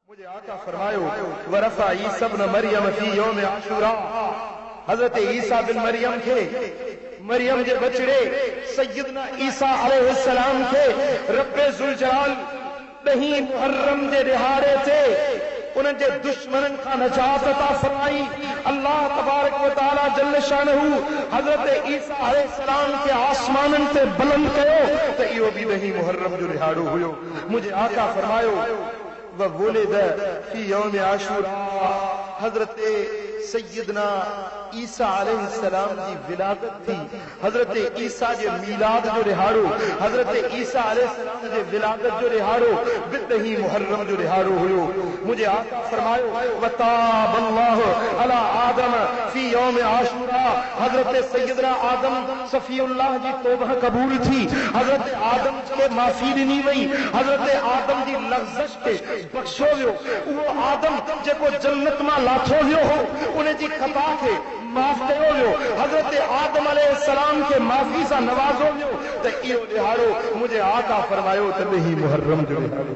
مجھے آقا فرماؤ ورفع عیسی ابن مریم فی یوم عاشوراء، حضرت عیسیٰ بن مریم تھے، مریم کے بچڑے سیدنا عیسیٰ علیہ السلام تھے، رب ذوالجلال نہیں محرم دے رہاڑے تھے، انہوں نے دشمنن کا نجات عطا فرمائی۔ اللہ تبارک و تعالی جل شانہ حضرت عیسیٰ علیہ السلام کے آسمانن تے بلند کرو تو یہ بھی نہیں محرم جو رہاڑو ہوئے۔ مجھے آقا فرماؤ وولد فی یوم عاشوراء، حضرت سیدنا عیسیٰ علیہ السلام کی ولادت تھی، حضرت عیسیٰ جو میلاد جو رہاڑو، حضرت عیسیٰ علیہ السلام جو ولادت جو رہاڑو بدہی محرم جو رہاڑو ہوئے۔ مجھے آقا فرماؤ وتاب اللہ علی آدم فی یوم عاشوراء، حضرت سیدنا آدم صفی اللہ جی توبہ قبول تھی، حضرت آدم کے معافی نہیں وئی، حضرت آدم دی لغزش کے بخشو ویو، وہ آدم جے کو جنت میں لاتھو ویو ہو انہیں جی خطا کے معاف کرو ویو، حضرت آدم علیہ السلام کے معافی سے نوازو ویو تو ایو دہاڑو مجھے آقا فرمایو تو نہیں محرم جو دہاڑو۔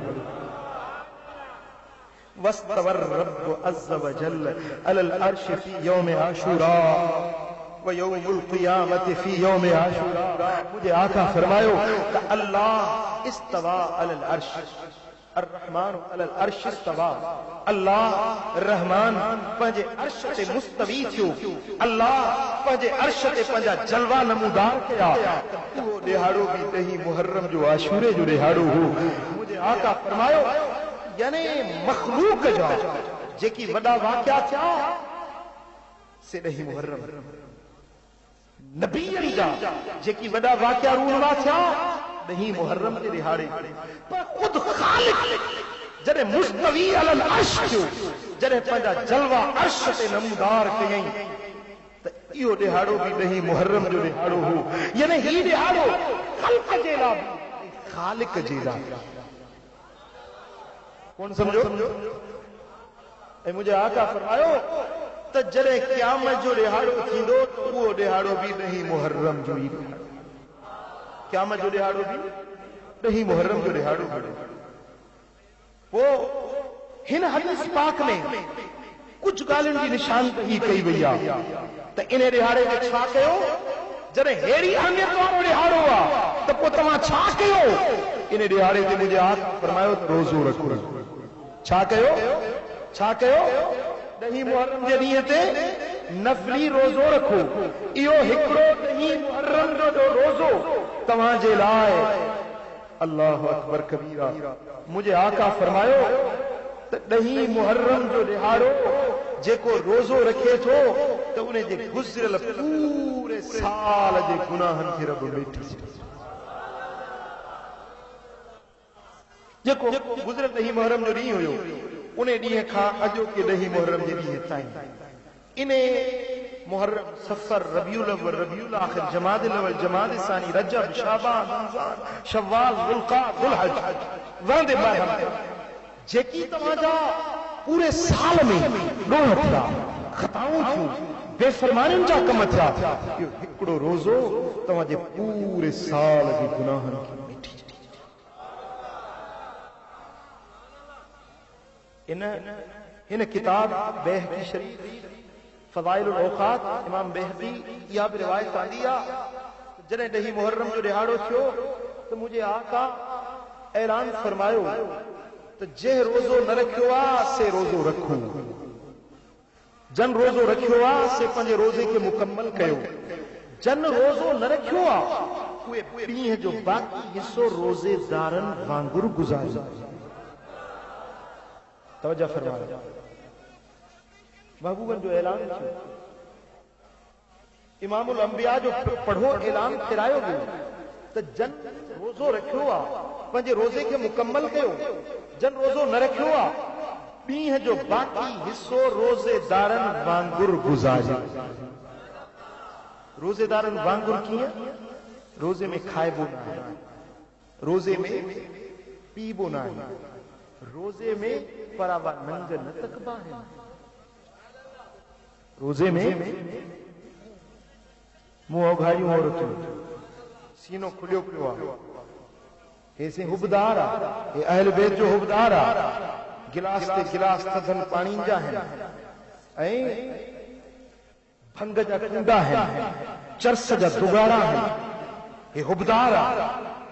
واستوى الرب عز وجل على العرش في يوم عاشوراء ويوم القيامة في يوم عاشوراء۔ مجھے آقا فرمایو کہ اللہ استوى على العرش، الرحمن علی العرش استوى، اللہ رحمان پنجے عرش تے مستوی تھیو، اللہ پنجے عرش تے پنجا جلوہ نمودار کیا، وہ دہاڑو بھی نہیں محرم جو عاشورے جو دہاڑو ہو۔ مجھے آقا فرمایو یعنی مخلوق جا جے کی وڈا واقعہ تھا سے نہیں محرم، نبی جا جے کی وڈا واقعہ رونوا تھا نہیں محرم کے دہاڑے، پر خود خالق جڑے مستوی علی العرش کیوں جڑے پنجا جلوہ عرش تے نمودار کییں تو ایو دہاڑو بھی نہیں محرم جو دہاڑو ہو، یعنی ہی دہاڑو خلق جیلا خالق جیلا۔ کون سمجھو؟ اے مجھے آقا فرمایو تو جڑے قیامت جو دہاڑو تھیندو وہ دہاڑو بھی نہیں محرم جو ہی دہاڑو، قیامت جو دہاڑو بھی نہیں محرم جو دہاڑو بھی۔ وہ ہن حدیث پاک میں کچھ گالن کی نشان ہی کئی بھیا تو انہیں دہاڑے میں چھا کہو جڑے ہیری اہمیت وارو دہاڑو آ تو کو تمہاں چھا کہو انہیں دہاڑے تے مجھے آقا فرمایو روزو رکھو، چھا کہو نہیں محرم جے نیتے نفلی روزو رکھو، ایو ہکڑو نہیں محرم جو روزو تمہاں جے لائے۔ اللہ اکبر کبیرہ۔ مجھے آقا فرمایو نہیں محرم جو دہاڑو جے کو روزو رکھے تھو تو انہیں جے گزرل پورے سال جے گناہن کی رب بیٹھی جے کو گزرل نہیں محرم جو نہیں ہوئے انہیں دیئے کھا اجو کے نہیں محرم جے دیئے تائیں، انہیں محرم صفر ربیع الاول ربیع الاخر جمادی الاول جمادی ثانی رجب شعبان رمضان شوال ذوالقعدہ ذوالحج وندے باہم جے کی تماجا پورے سال میں گناہ تھا، خطاؤں تھو، بے فرمانن جا کم تھا، یہ ہکڑو روزو تماجے پورے سال کے گناہن کی میٹھی۔ ان کتاب بہقی شریف فضائل الاوقات امام بہقی یا بھی روایت آندیا جنہیں نہیں محرم جو دہاڑو تھیو تو مجھے آقا اعلان فرمایو تو جے روزو نہ رکھو سے روزو رکھو، جن روزو رکھو سے پنجے روزے کے مکمل کہو، جن روزو نہ رکھو کوئی پینہ جو باقی حصو روزے دارن وانگر گزاری۔ توجہ فرمائے محبوبن جو اعلان کیا امام الانبیاء جو پڑھو اعلان کرایو گئے تو جن روزو رکھو پنجے روزے کے مکمل کہو، جن روزو نہ رکھو پینہ جو باقی حصو روزے دارن وانگر گزاری۔ روزے دارن وانگر کیا روزے میں کھائے بونا ہے، روزے میں پی بونا ہے، روزے میں پراوا ننگ نہ تکبا ہے، روزے میں منہ گھاڑیوں عورتوں سینوں کھلیو پیوا ایسے حبدارا اہل بیت جو حبدارا गिलास ते गिलास थधन पानी जा आहिनि ऐं भंग जा कुंडा आहिनि, चर्स जा दुगाड़ा आहिनि। हे हुबदार आहे,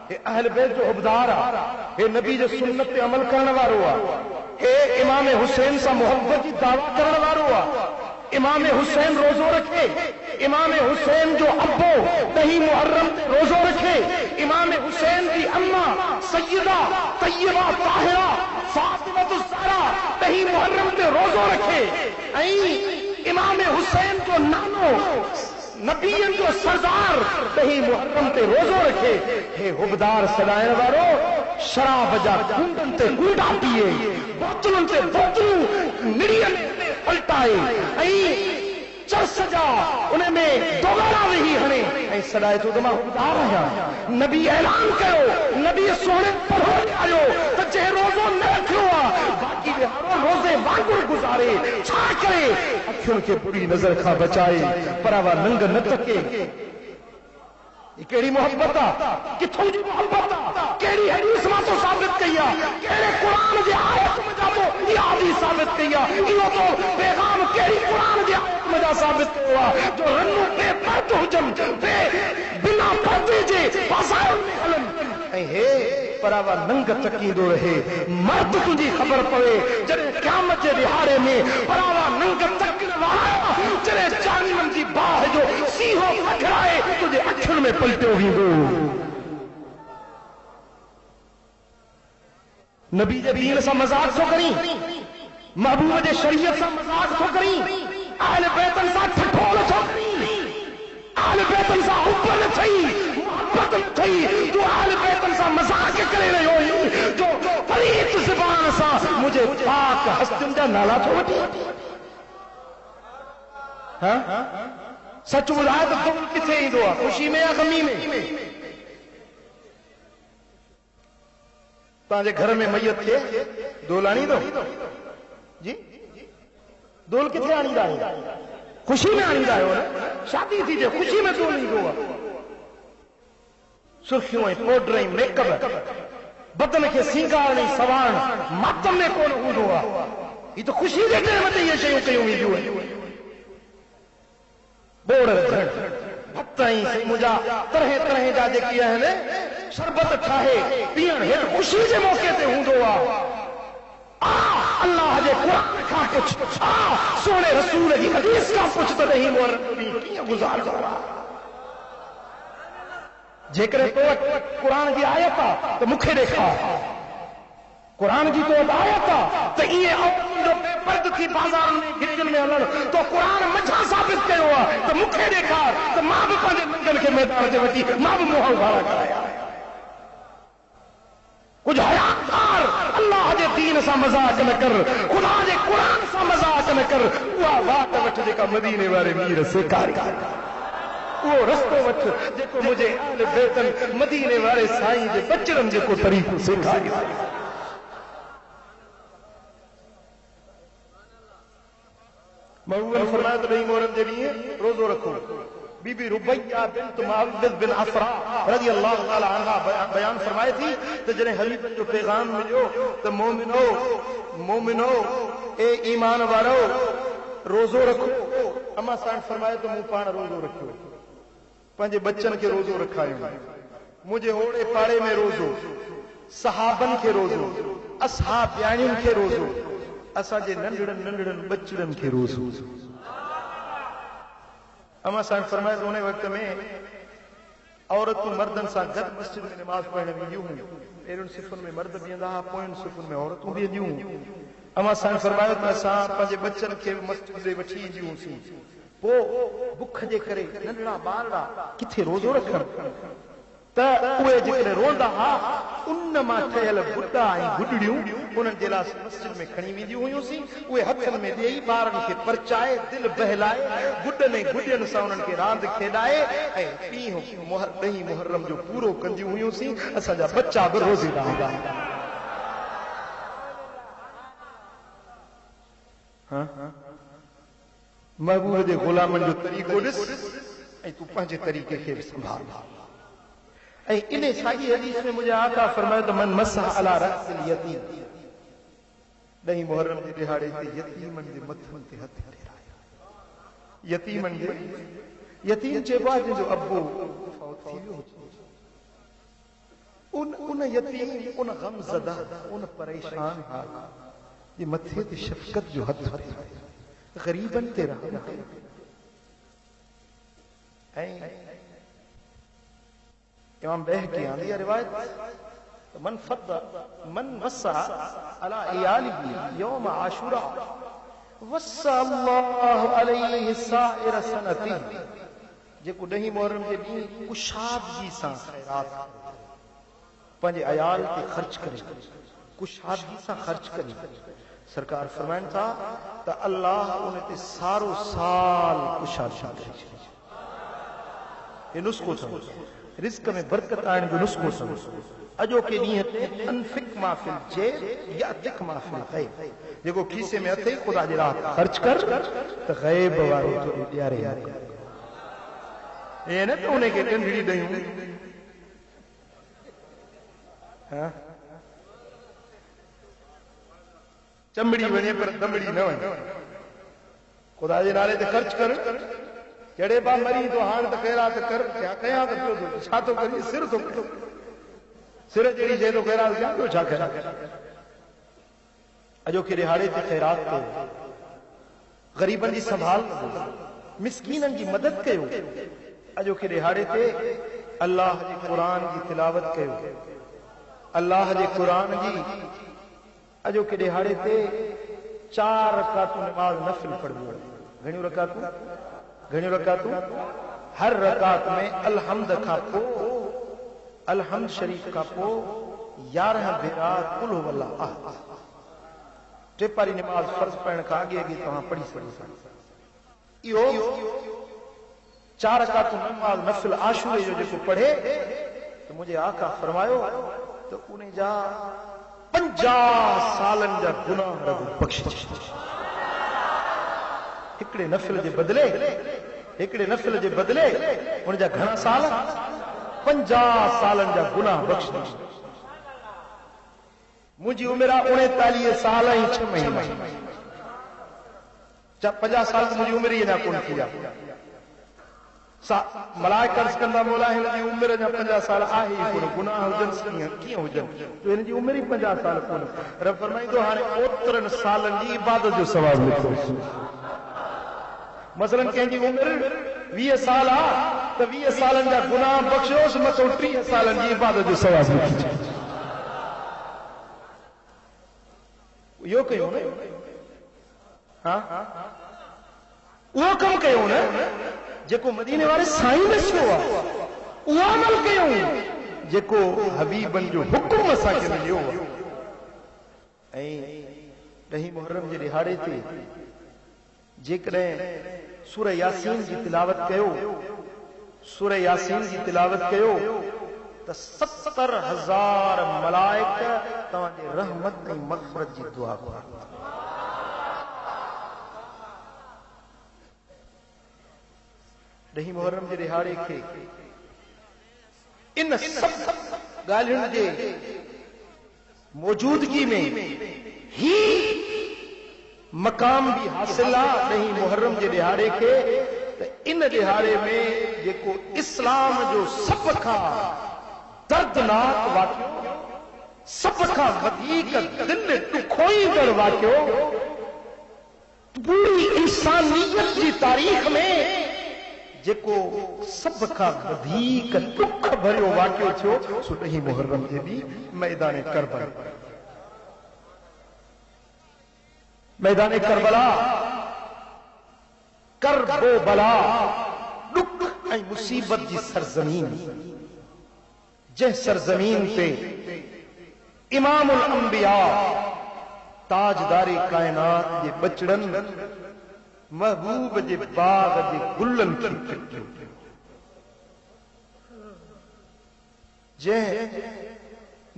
हे अहल बैत जो हुबदार आहे, हे नबी जे सुन्नत ते अमल करण वारो आहे, हे इमाम हुसैन सां मोहब्बत जी दावा करण वारो आहे। इमाम हुसैन रोज़ो रखे, इमाम हुसैन जो अब्बो 10 मुहर्रम ते रोज़ो रखे, इमाम हुसैन की अम्मा सैयदा तय्यबा ताहिरा फातिमा ज़हरा 10 मुहर्रम ते रोज़ो रखे, ऐं इमाम हुसैन जो नानो नबीयन जो सरदार 10 मुहर्रम ते रोज़ो रखे। हे हुबदार सदाइण वारो, शराब जा कुंडन ते कुंडा पिए, बोतलुन ते बोतलूं निड़ियन पलटाए, ऐं चर्स जा उन में दोगाड़ा वेही हणे ऐं सदाए थो त मां हुबदार आहियां। नबी ऐलान कयो, नबी सोणे फरमायो त जंहिं रोज़ो न रखियो आहे बाक़ी विहारो रोज़े वांगुरु गुज़ारे, छा करे अखियुनि खे बुरी नज़र खां बचाए, परावा नंग न तके। कहिड़ी मोहब्बत आहे, किथों जी मोहब्बत आहे, कहिड़ी हदीस मां तो साबित कई आहे, कहिड़े क़ुरान जे आयत में जाबो इहा हदीस साबित कई आहे, इहो तो पैगाम कहिड़ी क़ुरान जे आयत में जा साबित कयो आहे जो रन्नू पे पर्द हुजन पे बिना पर्दे जे बाज़ार में हलन ऐं हे परावा नंग तकींदो रहे। मर्द तुंहिंजी ख़बर पवे जॾहिं क़यामत जे रिहाड़े में परावा नंग तकण वारा जॾहिं चांदनि जी बाह जो सीहो पखड़ाए तुंहिंजे अखियुनि में पलटियो वेंदो। नबी जे दीन सां मज़ाक थो करीं, महबूब जे शरीयत सां मज़ाक थो करीं, अहल बैतन सां ठठोल थो करीं, अहल बैतन सां हुब न थई, मोहब्बत न थई, तूं अहल बैतन सां मज़ाक करे रहियो आहीं जो पलीत ज़बान सां मुंहिंजे पाक हस्तियुनि जा नाला थो वठी। सच ॿुधाए त दुख किथे ईंदो आहे, ख़ुशी में या ग़मी में? तव्हांजे घर में मैयत थे दोल आणींदो जी? दोल किथे आणींदा आहियो? ख़ुशी में आणींदा आहियो न? शादी थी जे ख़ुशी में दोल ईंदो आहे। सुर्खियूं ऐं पाउडर ऐं मेकअप बदन खे सींगारण ऐं सवारण मातम में कोन हूंदो आहे। ही त ख़ुशी जे टाइम ते इहे शयूं कयूं वेंदियूं आहिनि। बोड़ रखण भक्त ऐं मुंहिंजा तरह तरह जा जेकी आहिनि शरबत ठाहे पीअण हे ख़ुशी जे मौक़े ते हूंदो आहे। अल्लाह जे क़ुरान खां पुछ, सोने रसूल जी हदीस खां पुछ त ॾही मुहर्रम कीअं गुज़ारंदो आहे। जेकॾहिं तो वटि क़ुरान जी आयत आहे त मूंखे ॾेखार, क़ुरान जी तो वटि आयत आहे त ईअं औरतुनि जो बेपर्द थी बाज़ारनि में गिरजनि में हलण तो क़ुरान मथां साबित कयो आहे त मूंखे ॾेखार त मां बि पंहिंजे नंगनि खे मैदान ते वठी मां बि मुंहं उघाड़ा कराया। कुछ हयातदार अल्लाह जे दीन सां मज़ाक न कर, खुदा जे क़ुरान सां मज़ाक न कर। उहा वाट वठ जेका मदीने वारे मीर सेखारी, उहो रस्तो वठ जेको मुंहिंजे अहल बैतन मदीने वारे साईं जे बचड़नि जेको तरीक़ो सेखारी। महबूब ने फरमाया तो 2 मुहर्रम जे ॾींहुं रोज़ो रखो। बीबी रुबैया बिन्त मुअव्विज़ बिन अफ़रा रज़ी अल्लाह ताला अन्हा बयान फरमाए थी त जॾहिं हबीबन जो पैगाम मिलियो त मोमिनो ए ईमान वारो रोज़ो रखो। अमा साईं फरमाए तो मूं पाण रोज़ो रखियो, पंहिंजे बच्चनि खे रोज़ो रखायो, मुंहिंजे ओड़े पाड़े में रोज़ो, सहाबनि खे रोज़ो, असहाबियाणियुनि खे रोज़ो, असांजे नंढड़नि नंढड़नि बचड़नि खे रोज़ो। अमा साईं फरमाए उन वक़्त में औरतूं मर्दनि सां गॾु मस्जिद में नमाज़ पढ़ण वेंदियूं हुयूं। पहिरियुनि सिफ़ुनि में मर्द बीहंदा हुआ, पोयनि सिफ़ुनि में औरतूं बीहंदियूं हुयूं। अमा साईं फरमायो त असां पंहिंजे बच्चनि खे मस्जिद में वठी ईंदियूं हुआसीं। पोइ बुख जे करे नंढड़ा ॿारड़ा किथे रोज़ो रखनि त उहे जेकॾहिं रोंदा हुआ उन मां ठहियल गुॾा ऐं गुॾड़ियूं उन्हनि जे लाइ मस्जिद में खणी वेंदियूं हुयूंसीं। उहे हथनि में ॾेई ॿारनि खे परचाए दिलि बहलाए गुॾनि ऐं गुॾियुनि सां उन्हनि खे रांदि खेॾाए ऐं ॾींहुं 10 मुहर्रम जो पूरो कंदियूं हुयूंसीं। असांजा बच्चा बि रोज़ेदार हूंदा हुआ। महबूब जे ग़ुलामनि जो तरीक़ो ॾिस ऐं तूं पंहिंजे तरीक़े खे संभाल। ऐं इन साॻी हदीस में मुंहिंजे आका फरमायो त मन मसह अला रअसिल यतीम, ॾहीं मुहर्रम जे ॾिहाड़े ते यतीमनि जे मथनि ते हथ फेराया। यतीमनि जे यतीम चइबो आहे जंहिंजो अबो फौत थी वियो हुजे। उन यतीम, उन गमज़दा, उन परेशान हाल जे मथे ते शफ़क़त जो हथ फेराया, ग़रीबनि ते रहम कयो। ऐं इमाम बहकी आंदी आहे रिवायत, मन वस्सा अला इयालिही यौम आशुरा वस्सा अल्लाहु अलैहि साइर सनती। जेको ॾहीं मुहर्रम जे ॾींहुं कुशादगी सां ख़ैरात पंहिंजे अयाल ते ख़र्च करे, कुशादगी सां ख़र्च करे, सरकार फरमाइनि था त अल्लाह उन ते सारो साल कुशादगी करे छॾे। ये नुस्ख़ो अथव, रिज़्क़ में बरकत आणण जो नुस्ख़ो अथव। अॼोके ॾींहं ते अनफिक मा फिल जेब यातिक मा फिल ग़ैब। जेको खीसे में अथई ख़ुदा जे राह ख़र्च कर त ग़ैब वारो तोखे ॾियारे। ये न त उनखे ॾंढड़ी ॾयूं, चमड़ी वञे पर दमड़ी न वञे। ख़ुदा जे नाले ते ख़र्च कर। जॾहिं बा मरी तो हाणे त ख़ैरात कर, छा कयां त पियो थो, छा थो करी, सिर थो कटो, सिर जहिड़ी शइ थो ख़ैरात कयां पियो, छा कयां। अॼोके ॾिहाड़े ते ख़ैरात कयो, ग़रीबनि जी संभाल कयो, मिस्कीननि जी मदद कयो। अॼोके ॾिहाड़े ते अल्लाह जे क़ुरान जी तिलावत कयो, अल्लाह जे क़ुरान जी। अॼोके ॾिहाड़े ते 4 रकातूं नमाज़ नफ़िल पढ़बो। घणियूं रकातूं? घणियूं रकातूं? हर रकात में अलहम्द खां पोइ, अलहम्द शरीफ खां पोइ 11 भेरा कुल हुवल्लाह अहद। टे पारी नमाज फर्ज़ पढ़ण खां अॻे अॻे तव्हां पढ़ी सघो था। इहो 4 रकातूं नमाज नफ़िल आशूरे जो जेको पढ़े त मुंहिंजे आका फरमायो त उन जा 50 सालनि जा गुनाह रब बख़्शे। हिकिड़े नफ़िल जे बदिले उन जा घणा साल? 50 सालनि जा गुनाह बख़्शे। मुंहिंजी उमिरि आहे 39 साल ऐं 6 महीना। 50 साल मुंहिंजी उमिरि ई अञा कोन थी आहे। मलाइका अर्ज़ कंदा मौला हिन जी उमिरि अञा 50 साल आहे ई कोन, गुनाह हुजनि कीअं हुजनि, तो हिन जी उमिरि ई 50 साल कोन। रब फरमाईंदो हाणे ओतिरनि सालनि जी इबादत जो सवाबु लिखो। मसलन कंहिंजी उमिरि 20 साल आहे त 20 सालनि जा गुनाह बख़्शोसि, मथो 30 सालनि जी इबादत जो सवाबु लिखो। इहो कयो न, हा उहो कमु कयो न जेको मदीने वारे साईं दसियो आहे, उहो अमल कयूं जेको हबीबनि जो हुकुम असांखे मिलियो आहे। ऐं 10 मुहर्रम जे ॾिहाड़े ते जेकॾहिं सूरह यासीन जी तिलावत कयो, सूरह यासीन जी तिलावत कयो त 70,000 मलाइक तव्हांजे रहमत ऐं मग़फ़िरत जी दुआ कनि। ॾहीं मुहर्रम जे ॾिहाड़े खे इन सभु ॻाल्हियुनि जे मौजूदगी में ही मक़ाम भी हासिल आहे। ॾहीं मुहर्रम जे ॾिहाड़े खे त इन ॾिहाड़े में जेको इस्लाम जो सभ खां दर्दनाक वाक़ियो, सभ खां वधीक दिलि ॾुखोईंदड़ वाक़ियो पूरी इंसानियत जी तारीख़ में जेको सभ खां वधीक दुख भरियो वाक़ियो थियो सो 10 मुहर्रम जे ॾींहुं मैदान करबला। मैदान करबला, करबो बला, दुख ऐं मुसीबत जी सरज़मीन, जंहिं सरज़मीन ते इमामुल अंबिया ताजदारे कायनात जे बचड़नि महबूब जे बाग जे गुलनि खे फिटियो, जंहिं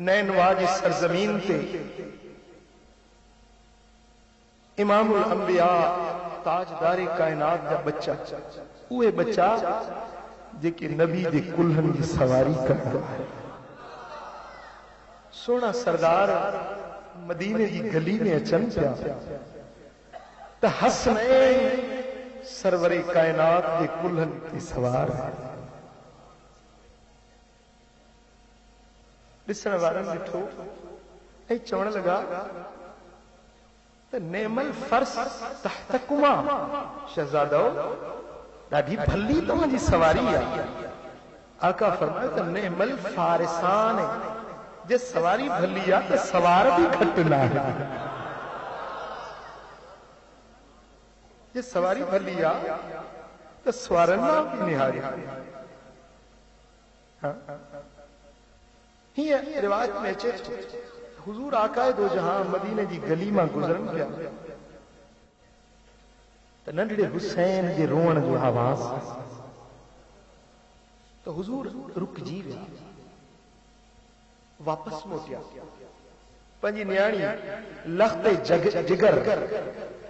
नैनवा जी सरज़मीन ते इमामुल अंबिया ताजदारे कायनात जा बच्चा, उहे बच्चा जेके नबी जे कुल्हनि जी सवारी कंदा। सोना सरदार مدینے کی گلی میں اچن پیا تو حسنین سرور کائنات کے کلہن کی سوار ڈسن والن ڈٹھو اے چوڑ لگا تو نعم الفرس تحتکما شہزادو ڈاڈی بھلی تو جی سواری ہے آقا فرمایا تو نعم الفارسان جس سواری بھلی ہے تو سوار بھی کھٹنا ہے جس سواری بھلی ہے تو سوارنا بھی نہاری ہی روایت میں چیز حضور آقا دو جہاں مدینے دی گلی میں گزرن گیا تو ننڈے حسین دی روਣ جو آواز تو حضور رک جی گیا واپس موٹیا پنجی نیانی لخت جگر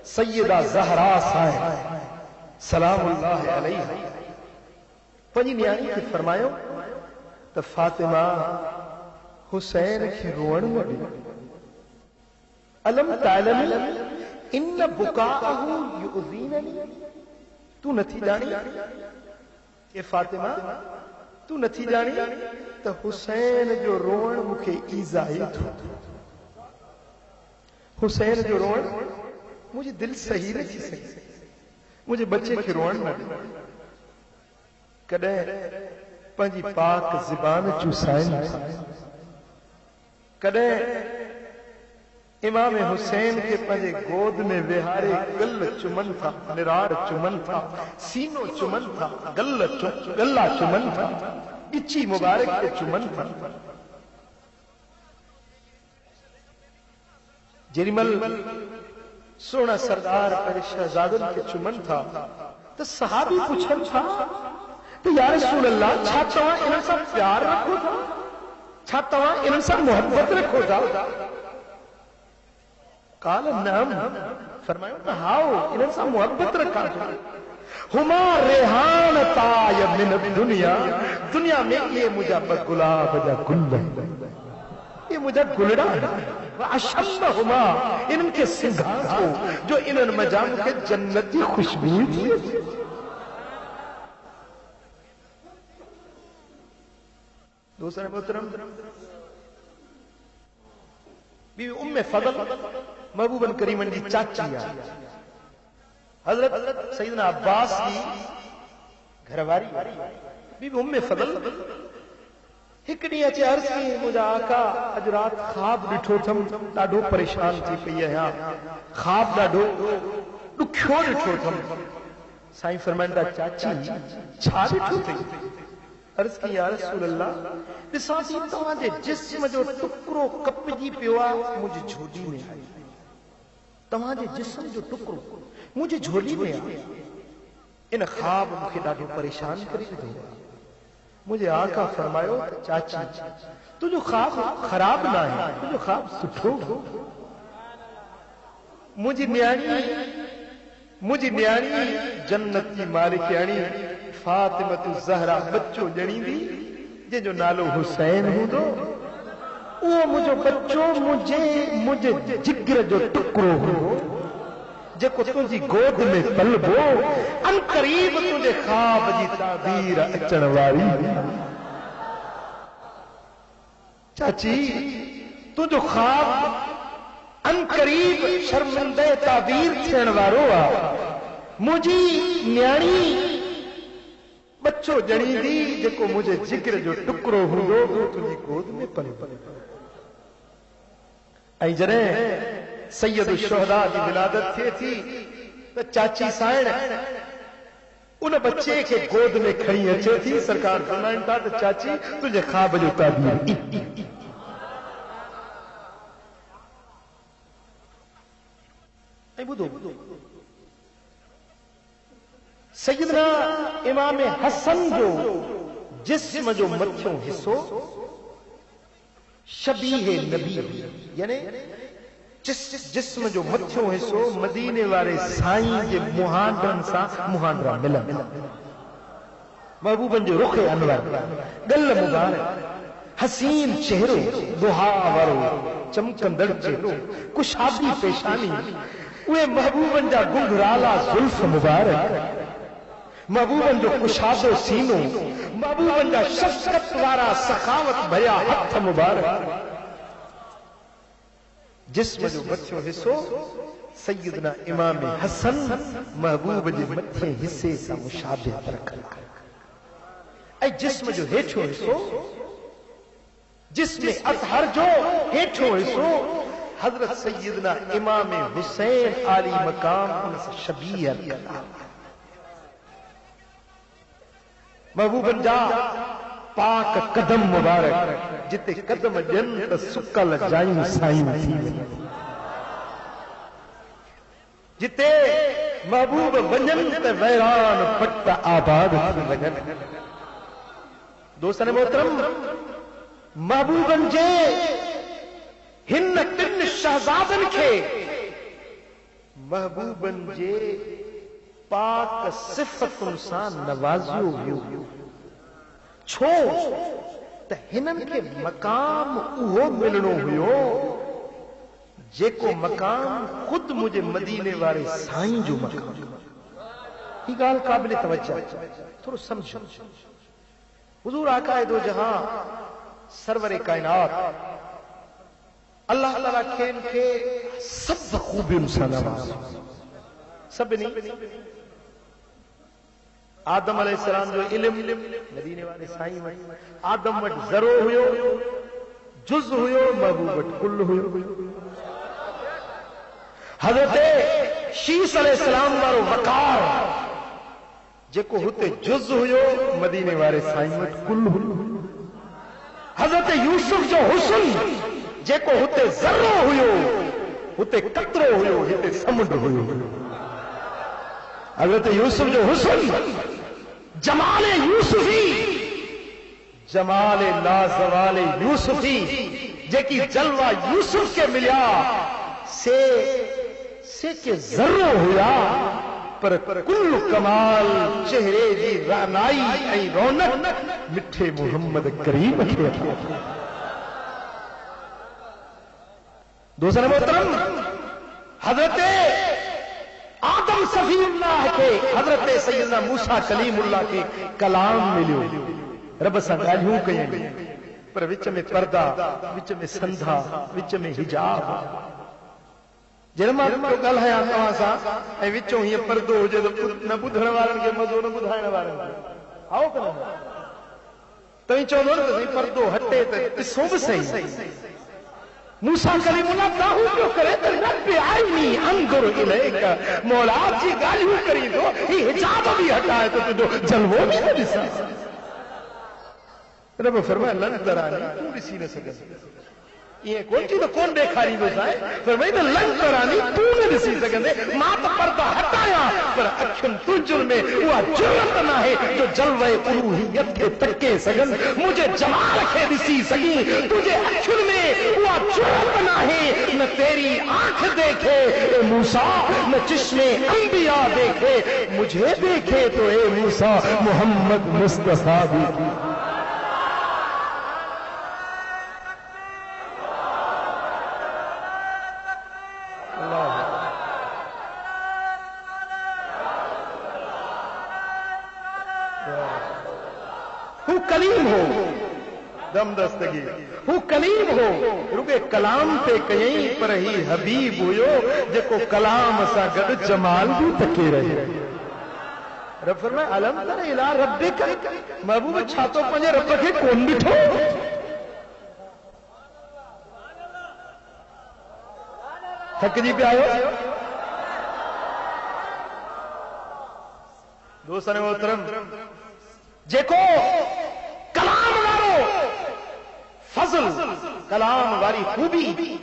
سیدہ زہرا صاحب سلام اللہ علیہ پنجی نیانی کی فرمایو تو فاطمہ حسین کی روਣ لگی علم تعلم ان بکاءہ یؤذیننی تو نتھی جانی اے فاطمہ تو نتھی جانی تو حسین جو روਣ مکھے ایزائی تھو حسین جو روਣ مجھے دل صحیح نہیں سکتے مجھے بچے کی روਣ نہ کدے پنجی پاک زبان چوسائن کدے امام حسین کے پنجے گود میں وہارے گل چمن تھا نراڑ چمن تھا سینو چمن تھا گلہ چمن تھا اچھی مبارک کے چمن تھا جریمل سونا سردار پر شہزادن کے چمن تھا تو صحابی پوچھن تھا تو یا رسول اللہ چھاتا وہاں انہاں سب پیار رکھو تھا چھاتا وہاں انہاں سب محبت رکھو تھا قال نعم فرمایا ہاؤ انہاں سب محبت رکھا تھا ہما ریحان تای من الدنیا دنیا میں یہ مجھا گلاب جا گل یہ مجھا گلڑا وعشمہما ان کے سنگھار ہو جو انہوں مجام کے جنتی خوشبو تھی دوسرے محترم بیوی ام فضل محبوباً کریمن کی چاچی ہے حضرت سیدنا عباس کی گھرواری بیوی ام فضل ہکڑی اچھے عرض کی مجھا آقا اجرات خواب ڈٹھو تھم ڈاڈو پریشان تھی پئی ہے خواب ڈاڈو ڈکھو ڈٹھو تھم سائیں فرمائنڈا چاچی چھا ڈٹھو تھی عرض کی یا رسول اللہ ڈساتی تمہاں جے جسم جو ٹکرو کپ جی پیوا مجھے جھولی میں آئی تمہاں جے جسم جو ٹکرو مجھے جھولی میں آئی ان خواب مجھے ڈاڈو پریشان کری دو مجھے آقا فرمایو چاچی تو جو خواب خراب نہ ہے تو جو خواب سٹھو مجھے نیانی جنتی مالکیانی فاطمہ الزہرا بچو جنی دی جے جو نالو حسین ہوں دو وہ مجھے بچو مجھے جگر جو ٹکرو ہو جے کو تجھی گود میں پلبو ان قریب تجھے خواب جی تعبیر اچن واری چاچی تجھو خواب ان قریب شرمندے تعبیر تھین وارو مجھے نیانی بچو جڑی دی جکو مجھے جگر جو ٹکرو ہوں دو تجھی گود میں پلبو ای جرے سید الشہداء کی ولادت تھی تو چاچی سائن ان بچے کے گود میں کھڑی اچھے تھی سرکار فرمائن تھا تو چاچی تجھے خواب جو تعبیر اے بدو سیدنا امام حسن جو جسم جو متھیوں حصو شبیہ نبی یعنی جسم جو متھیوں حصو مدینے والے سائیں کے مہاندرن سا مہاندرہ ملن محبوبن جو رخ انور گل مبارک حسین چہرو دہا ورو چمکندڑ چہرو کشادی پیشانی اوے محبوبن جا گنگرالا زلف مبارک محبوبن جو کشادو سینو محبوبن جا شفقت وارا سخاوت بھریا ہتھ مبارک جسم جو بچو حصو سیدنا امام حسن محبوب جے متھے حصے سا مشابہت رکھلا اے جسم جو ہیٹھو حصو جسم اطہر جو ہیٹھو حصو حضرت سیدنا امام حسین عالی مقام ان سے شبیہ رکھلا محبوبن جا پاک قدم مبارک جتے قدم جن سکل جائیں سائیں تھی جتے محبوب ونجن تے ویران پٹ آباد تھی لگن دوستان محترم محبوبن جے ہن تن شہزادن کے محبوبن جے پاک صفت انسان نوازیو ہوئیو چھو تا ہنن کے مقام اوہو ملنو ہوئیو جے کو مقام خود مجھے مدینے والے سائیں جو مقام یہ گال قابل توجہ تھوڑا سمجھو حضور آقا دو جہاں سرور کائنات اللہ تعالیٰ کھین کے سب خوبی انسان آواز سب نہیں آدم علیہ السلام جو علم مدینے والے سائیں میں آدم وٹ ذرو ہوئیو جز ہوئیو محبوب وٹ کل ہوئیو حضرت شیس علیہ السلام وارو وقار جے کو ہوتے جز ہوئیو مدینے والے سائیں وٹ کل ہوئیو حضرت یوسف جو حسن جے کو ہوتے ذرو ہوئیو ہوتے قطرو ہوئیو ہوتے سمجھ ہوئیو حضرت یوسف جو حسن جمال یوسفی جمال لازوال یوسفی جے کی جلوہ یوسف کے ملیا سے کے ذرو ہویا پر کل کمال چہرے جی رانائی ای رونق مٹھے محمد کریم کے دوسرا محترم حضرت آدم صفی اللہ کے حضرت سیدنا موسیٰ کلیم اللہ کے کلام ملیو رب سا گالیوں کہیں پر وچ میں پردہ وچ میں سندھا وچ میں حجاب جنما کو گل ہے آنکھاں سا اے وچوں ہی پردو ہو جے نہ بدھن والن کے مزو نہ بدھائن والن آؤ کنا تئی چونو تے پردو ہٹے تے سوب صحیح موسیٰ کلیم اللہ داہو کیوں کرے تو رب آئینی انظر الیکا مولا جی گالیوں کری دو یہ حجاب بھی ہٹائے تو تو جلووں بھی نہ دسا رب فرمائے لن ترانی تو بھی نہ سکے یہ کون چیز کون دیکھاری بسائے فرمائے تو لن ترانی تو نہ دسی سکندے ماں تو پردہ ہٹایا پر اکھن تجر میں وہ جرت نہ ہے جو جلوے الوہیت کے تکے سگن مجھے جمال کے دسی سگی تجھے اکھن میں وہ جرت نہ ہے نہ تیری آنکھ دیکھے اے موسیٰ نہ چشم انبیاء دیکھے مجھے دیکھے تو اے موسیٰ محمد مصطفیٰ بھی کلیم ہو دم دستگی ہو کلیم ہو رکے کلام تے کہیں پر ہی حبیب ہوئیو جے کو کلام سا گد جمال بھی تکے رہے رب فرمائے علم تر الہ ربک محبوب چھاتو پنجے رب کے کون بٹھو تھک جی پہ آئے دوستان محترم جے کو کلام وارو فضل کلام واری خوبی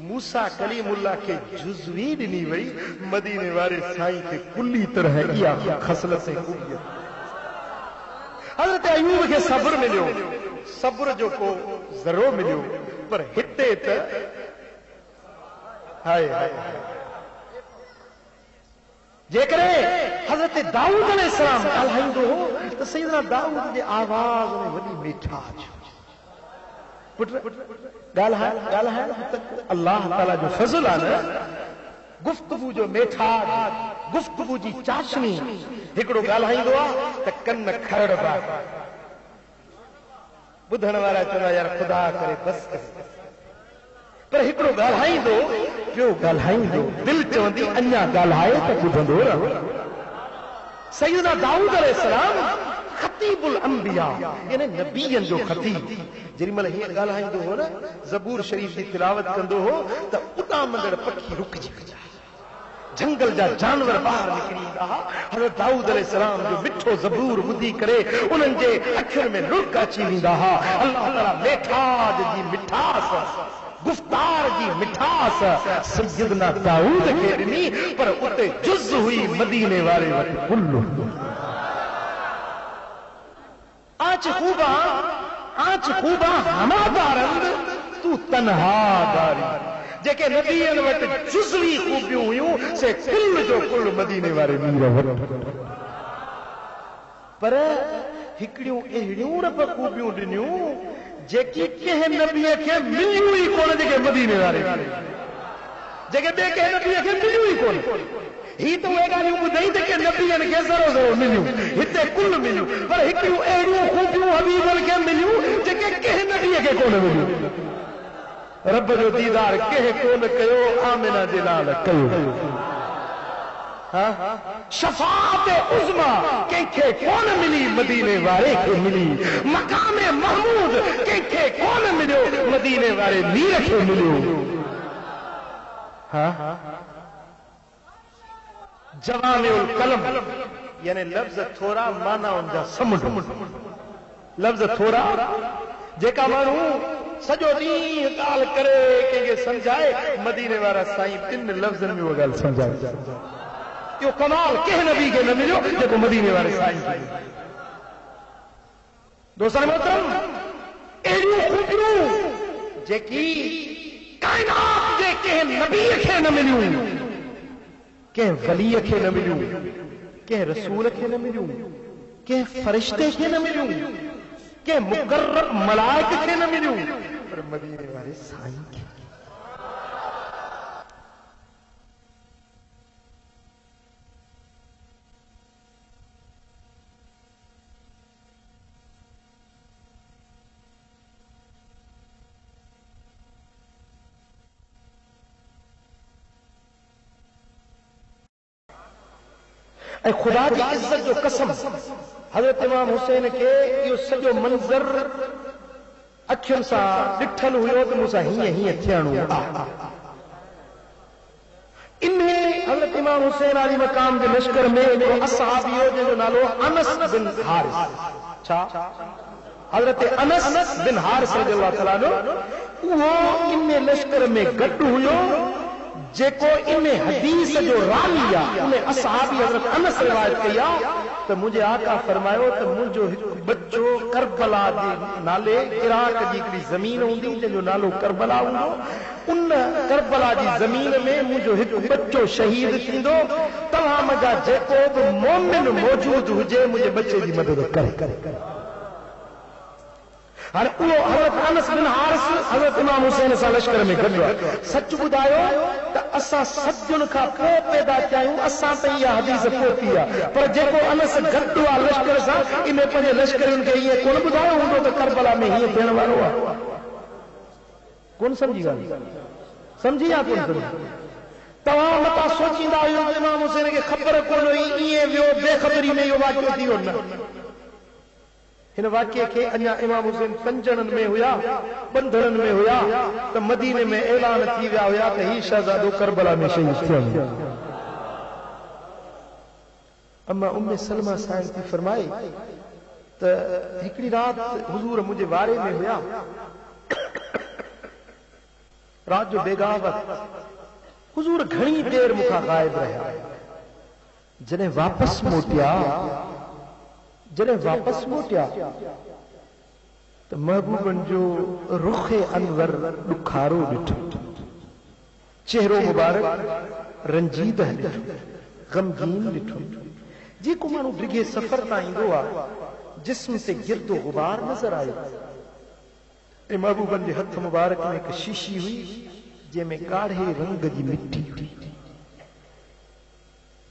موسیٰ کلیم اللہ کے جزوی دنی وئی مدینے وارے سائیں کے کلی طرح کیا خصلت سے خوبیت حضرت ایوب کے صبر ملیو صبر جو کو ضرور ملیو پر ہتے تر ہائے جے کرے حضرت داؤد علیہ السلام الحمد ہو تو سیدنا داؤد دے آواز میں وڈی میٹھاج اللہ تعالی جو فضل آنا گفتگو جو میٹھا گفتگو جی چاشنی ہکڑو ॻالहाईंदो आहे त कन खरड़बा ॿुधण वारा चवंदा यार ख़ुदा करे बस कर पर हिकिड़ो ॻाल्हाईंदो ॿियो ॻाल्हाईंदो दिलि चवंदी अञा ॻाल्हाए त ॿुधंदो न सैयदना दाऊद अलैहिस्सलाम खतीबुल अंबिया यानी नबीयन जो खतीब जेॾीमहिल हीअं ॻाल्हाईंदो हो न ज़बूर शरीफ़ जी तिलावत कंदो हो त उॾामंदड़ पखी रुकिजी वेंदा जंगल जा जानवर ॿाहिरि निकिरी ईंदा हुआ हज़रत दाऊद अलैहिस्सलाम जो मिठो ज़बूर ॿुधी करे उन्हनि जे अखियुनि में लुड़क अची वेंदा हुआ अल्लाह ताला मेठास जी मिठास गुफ्तार जी मिठास सैयदना दाऊद खे ॾिनी पर उते जुज़ हुई मदीने वारे वटि कुल्लु आच खूबा हमादारंद तू तन्हा दारी जेके नबीअन वटि जुज़वी खूबियूं हुयूं से कुल जो कुल मदीने वारे मीर वटि पर हिकिड़ियूं अहिड़ियूं रब खूबियूं ॾिनियूं जेकी कंहिं नबीअ खे मिलियूं ई कोन जेके मदीने वारे जेके ॿिए कंहिं नबीअ खे मिलियूं ई कोन ही तो उहे ॻाल्हियूं ॿुधई त के नबीअनि खे ज़रो ज़रो मिलियूं हिते कुल मिलियूं पर हिकिड़ियूं अहिड़ियूं खूबियूं हबीबनि खे मिलियूं जेके कंहिं नबीअ खे कोन मिलियूं रब जो दीदार कंहिं कोन कयो आमिना जे नाल कयो शफाअत उज़्मा कंहिंखे कोन मिली मदीने वारे खे मिली मकाम महमूद कंहिंखे कोन मिलियो मदीने वारे मीर खे मिलियो जवामिउल कलम यानी लफ्ज़ थोरा माना उनजा समुंड लफ्ज़ थोरा जेका माण्हू सॼो ॾींहुं ॻाल्हि करे कंहिंखे सम्झाए मदीने वारा साईं 3 लफ़्ज़नि में उहा ॻाल्हि सम्झाए इहो कमाल कंहिं नबी खे न मिलियो जेको मदीने वारे साईं खे दोस्तनि मोहतरम अहिड़ियूं खूबियूं जेकी काइनात जे कंहिं नबीअ खे न मिलियूं कंहिं वलीअ खे न मिलियूं कंहिं रसूल खे न मिलियूं कंहिं फरिश्ते खे न मिलियूं कंहिं मुक़र्रब मलाइक खे न मिलियूं पर मदीने वारे साईं खे ऐं खुदा जी इज्जत जो कसम हज़रत इमाम हुसैन खे इहो सॼो मंज़र अखियुनि सां ॾिठल हुयो त मूंसां हीअं थियणो इन हज़रत इमाम हुसैन आली मकाम जे लश्कर में हिकिड़ो असहाबी हो जंहिंजो नालो अनस बिन हारिस छा हज़रत अनस बिन हारिस रज़ियल्लाहु ताला अन्हु उहो इन लश्कर में गॾु हुयो जेको इन हदीस जो रावी आहे उन असहाबी हज़रत अनस रिवायत कई आहे त मुंहिंजे आका फरमायो त मुंहिंजो हिकु बच्चो करबला जे नाले इराक जी हिकिड़ी ज़मीन हूंदी जंहिंजो नालो करबला हूंदो उन करबला जी ज़मीन में मुंहिंजो हिकु बच्चो शहीद थींदो तव्हां मुंहिंजा जेको बि मोमिन मौजूद हुजे मुंहिंजे बच्चे जी मदद करे हाणे उहो हज़रत अनस बिन हारिस हज़रत इमाम हुसैन सां लश्कर में गॾु आहे सच ॿुधायो त असां सदियुनि खां पोइ पैदा थिया आहियूं असां त इहा हदीस पहुती आहे पर जेको अनस गॾु आहे लश्कर सां इन पंहिंजे लश्करियुनि खे ईअं कोन ॿुधायो हूंदो त करबला में हीअं थियण वारो आहे कोन सम्झी ॻाल्हि सम्झी या कोन सम्झी तव्हां मथां सोचींदा आहियो इमाम हुसैन खे ख़बर कोन हुई ईअं वियो बेख़बरी में इहो वाक़ियो थी वियो न हिन वाक़िए खे अञा इमाम हुसैन पंजणनि में हुया बंधड़नि में हुया त मदीने में ऐलान थी विया हुया त ही शहज़ादो करबला में शहीद थियो अम्मा उम्मे सलमा साहिब थी फरमाए त हिकिड़ी राति हुज़ूर मुंहिंजे वारे में हुया रात जो बेगावत हुज़ूर घणी देर मूंखां गायब रहिया जॾहिं वापस मोटिया त महबूबनि जो रुख़ अनवर ॾुखारो ॾिठो चेहरो मुबारक रंजीद ॾिठो ग़मगीन ॾिठो जेको माण्हू डिघे सफ़र तां ईंदो आहे जिस्म ते गिरदो गुबार नज़र आयो महबूबन जे हथ मुबारक में एक शीशी हुई जंहिंमें ॻाढ़े रंग जी मिट्टी हुई।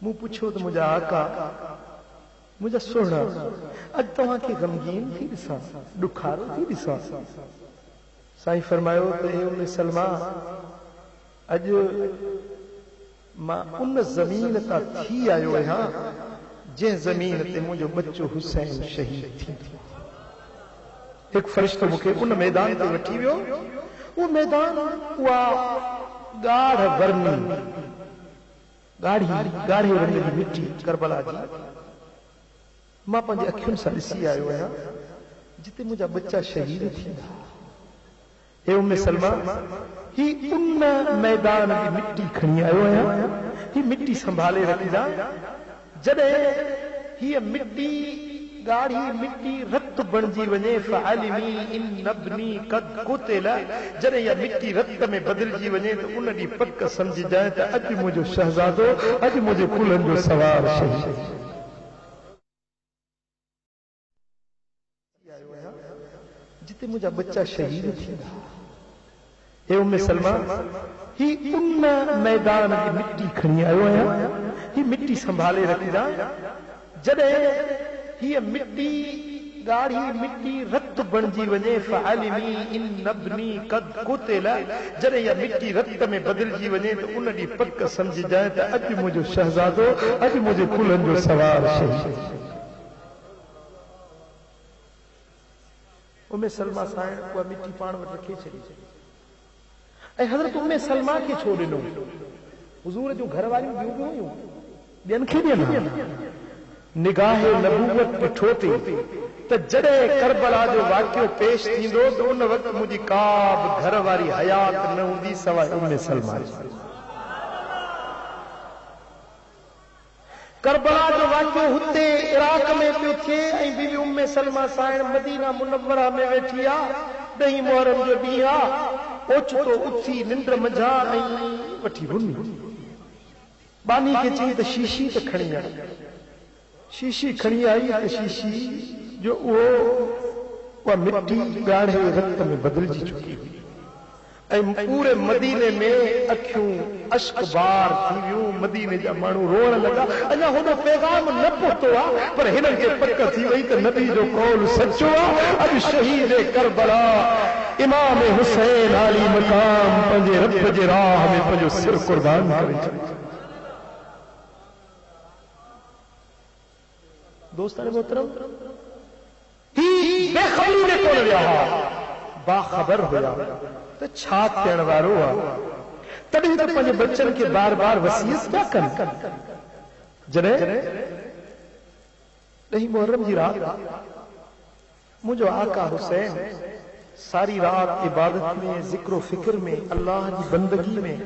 मूं पुछो त मुंहिंजा आका मुंहिंजा सोना अॼु तव्हांखे ग़मगीन थी ॾिसां, ॾुखारो थी ॾिसां। साईं फरमायो त हे उम्मे सलमा, अॼु मां उन ज़मीन तां थी आयो आहियां जंहिं ज़मीन ते मुंहिंजो बच्चो हुसैन शहीद थी। हिकु फ़रिश्तो मूंखे उन मैदान ते वठी वियो। उहो मैदान, उहा ॻाढ़ वर्णी ॻाढ़े रंग जी मिट्टी करबला जी, मां पंहिंजी अखियुनि सां ॾिसी आयो आहियां जिते मुंहिंजा बच्चा शहीद थींदा। हे उम्मे सलमा, ही उन मैदान जी मिट्टी खणी आयो आहियां, ही मिट्टी संभाले रखंदा। जॾहिं हीअ मिट्टी ॻाढ़ी मिट्टी रत बणिजी वञे, फ़अलिमी इन नबनी क़द क़ुतिल, जॾहिं इहा मिट्टी रत में बदिलजी वञे त उन ॾींहुं पक सम्झजांइ त अॼु मुंहिंजो शहज़ादो, अॼु मुंहिंजे कुलनि जो सवार शहीद जिते मुंहिंजा बच्चा शहीद थींदा। हे उम्मे सलमा, ही उन मैदान जी मिट्टी खणी आयो आहियां, ही मिट्टी संभाले रखंदा। जॾहिं हीअ मिट्टी ॻाढ़ी मिट्टी रत बणिजी वञे, फ़अलिमी इन नबनी क़द क़ुतिल, जॾहिं इहा मिट्टी रत में बदिलजी वञे त उन ॾींहुं पक सम्झजांइ त अॼु मुंहिंजो शहज़ादो, अॼु मुंहिंजे कुलनि जो सवार शहीद। उम्मे सलमा साईं उहा मिट्टी पाण वटि रखे छॾी ऐं हज़रत उम्मे सलमा खे छो ॾिनो? हुज़ूर जूं घर वारियूं ॿियूं बि हुयूं, ॿियनि खे ॾियनि। निगाह नबूवत ॾिठो त जॾहिं करबला जो वाक़ियो पेश थींदो त उन वक़्तु मुंहिंजी का बि घर वारी हयात न हूंदी सवाइ उम्मे सलमा जी। करबला जो वाक़ियो हुते इराक में पियो थिए ऐं बीबी उम्मे सलमा साईं मदीना मुनव्वरा में वेठी आहे। 10 मुहर्रम जो ॾींहुं आहे। ओचितो उथी निंड मंझा ऐं वठी वञी बानी खे चई त शीशी त खणी आई। शीशी खणी आई त शीशी जो उहा मिट्टी ॻाढ़े रत में बदिलजी चुकी हुई ऐं पूरे मदीने में अखियूं अश्कबार थी वियूं। मदीने जा माण्हू रोअण लॻा। अञा होॾो पैगाम न पहुतो आहे पर हिननि खे पक थी वई त नबी जो कौल सचो आहे। अॼु शहीद करबला इमाम हुसैन आली मकाम पंहिंजे रब जे राह में पंहिंजो सिर कुर्बान करे छॾियो। दोस्तान मोहतरम, ही बेखबरी में कोन विया हुआ, बाख़बर हुया त छा थियण वारो आहे। तॾहिं त पंहिंजे बच्चनि खे बार बार वसीयत पिया कनि। जॾहिं 10 मुहर्रम जी रात मुंहिंजो आका हुसैन सारी रात इबादत में, ज़िक्र फिक्र में, अल्लाह जी बंदगी में,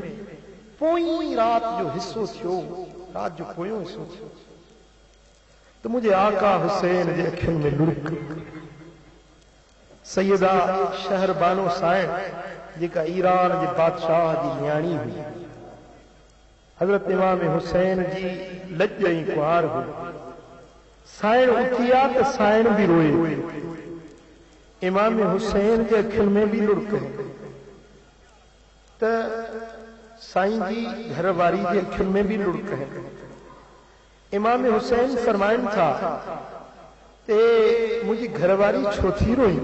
पोईं रात जो हिस्सो थियो, रात जो पोयों हिस्सो थियो तो मुझे आका हुसैन जे अखियुनि में लुढ़क सैयदा शहरबानो साईं जेका ईरान जे बादशाह जी न्याणी हुई, हज़रत इमाम हुसैन जी लज ऐं कुहार हुई। साईं उथी आ त साईं बि रोए। इमाम हुसैन जे अखियुनि में बि लुढ़क त साईं जी घरवारी जे अखियुनि में बि लुढ़क है। इमाम हुसैन फरमाइनि था ते मुंहिंजी घरवारी छो थी रोई?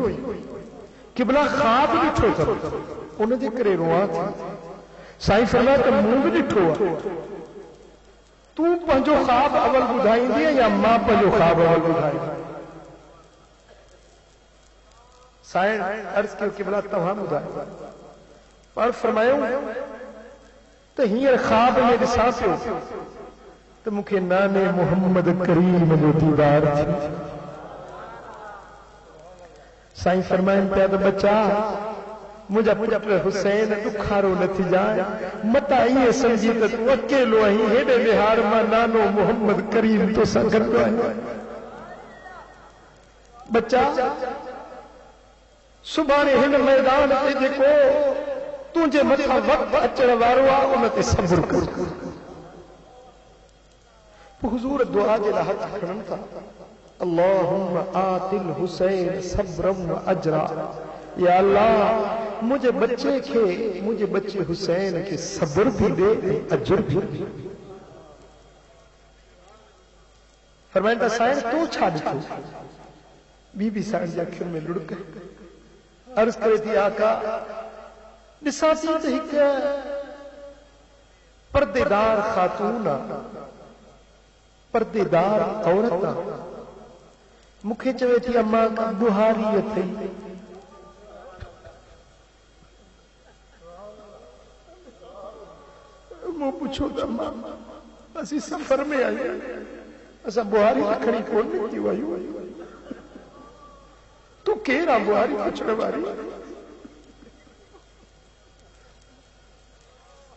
किबला ख्वाब ॾिठो अथव उन जे करे रोआं थी। साईं फरमाए त मूं बि ॾिठो आहे। तूं पंहिंजो ख्वाब अवल ॿुधाईंदी या मां पंहिंजो ख्वाब अवल ॿुधाईंदी? साईं अर्ज़ कयो किबला तव्हां ॿुधायो। पर फरमायो त हींअर ख्वाब में ॾिसां पियो त मूंखे नाने मोहम्मद करीम जो दीदार थी। साईं फरमाइनि पिया त बच्चा मुंहिंजा पुट हुसैन ॾुखारो न थी जाए, मता ईअं सम्झी त तूं अकेलो आहीं। हेॾे विहार मां नानो मोहम्मद करीम तोसां गॾु आहे। बच्चा सुभाणे हिन मैदान ते जेको तुंहिंजे मथां वक़्तु अचण वारो आहे उन ते सब्र कर। हुज़ूर दुआ जे लाइ हथ खणनि था, अल्लाहुम्मा आतिल हुसैन सब्रम व अजरा। یا اللہ مجھے بچے حسین کے صبر بھی دے اجر بھی. فرمائندا سائن تو چھاڑ تو بی بی سائن جا کھر میں لڑک عرض کرے تھی آقا نساتی تے ہک پردے دار خاتون پردے دار عورت مکھے چوے تھی اماں کا بہاری تھی مو پوچھو تا ماں اسی سفر میں آئی اسا بہاری رکھڑی کون نہیں تھی آئی تو کیرا بہاری پچھڑ باری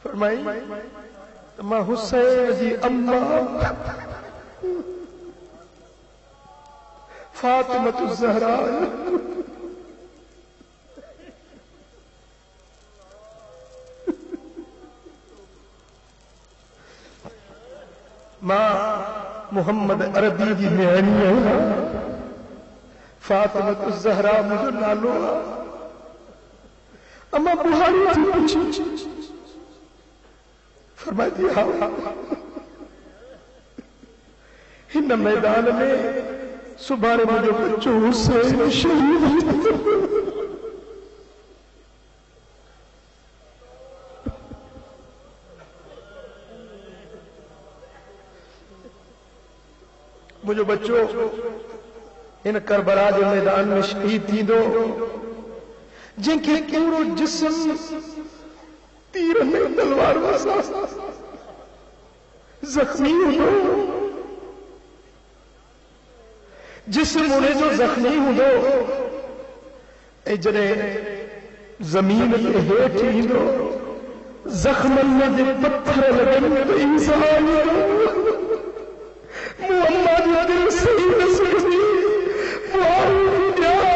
فرمائی ماں حسین جی اماں فاطمۃ الزہرا ماں محمد عربی جی نیانی ہے فاطمۃ الزہرا مجھے نالو اما بہاری تھی پوچھی فرمائی دی ہاں ہن میدان میں صبح مجھے بچوں حسین شہید مجھے بچوں ان کربلا کے میدان میں شہید تھی دو جن کے پورو جسم تیر میں تلوار واسا زخمی ہو جسم انہیں جو زخمی ہو اے جنے زمین کے ہیٹھ ہی دو زخمن میں جو پتھر لگن تو انسان محمد دل صحیح نسکتی وہ دیا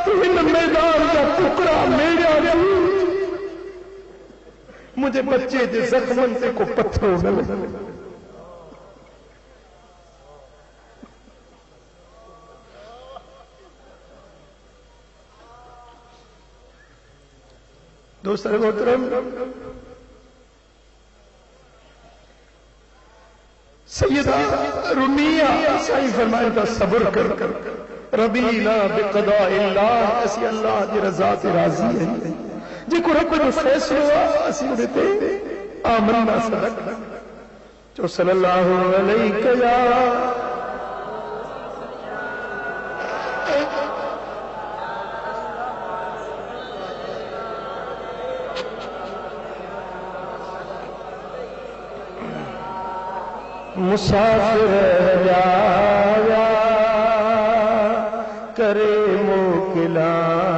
تو ان میدان کا ٹکڑا میرا نہیں مجھے بچے دے زخمن تے کو پتھروں میں دوستر محترم سیدہ رمیہ صحیح فرمائے تا صبر کر ربینا بقضاء اللہ اسی اللہ دی رضا تے راضی ہے جی کو رب نے فیصلہ ہوا اسی انہیں آمنا صدق جو صلی اللہ علیہ یا مسافر جایا کرے موکلانی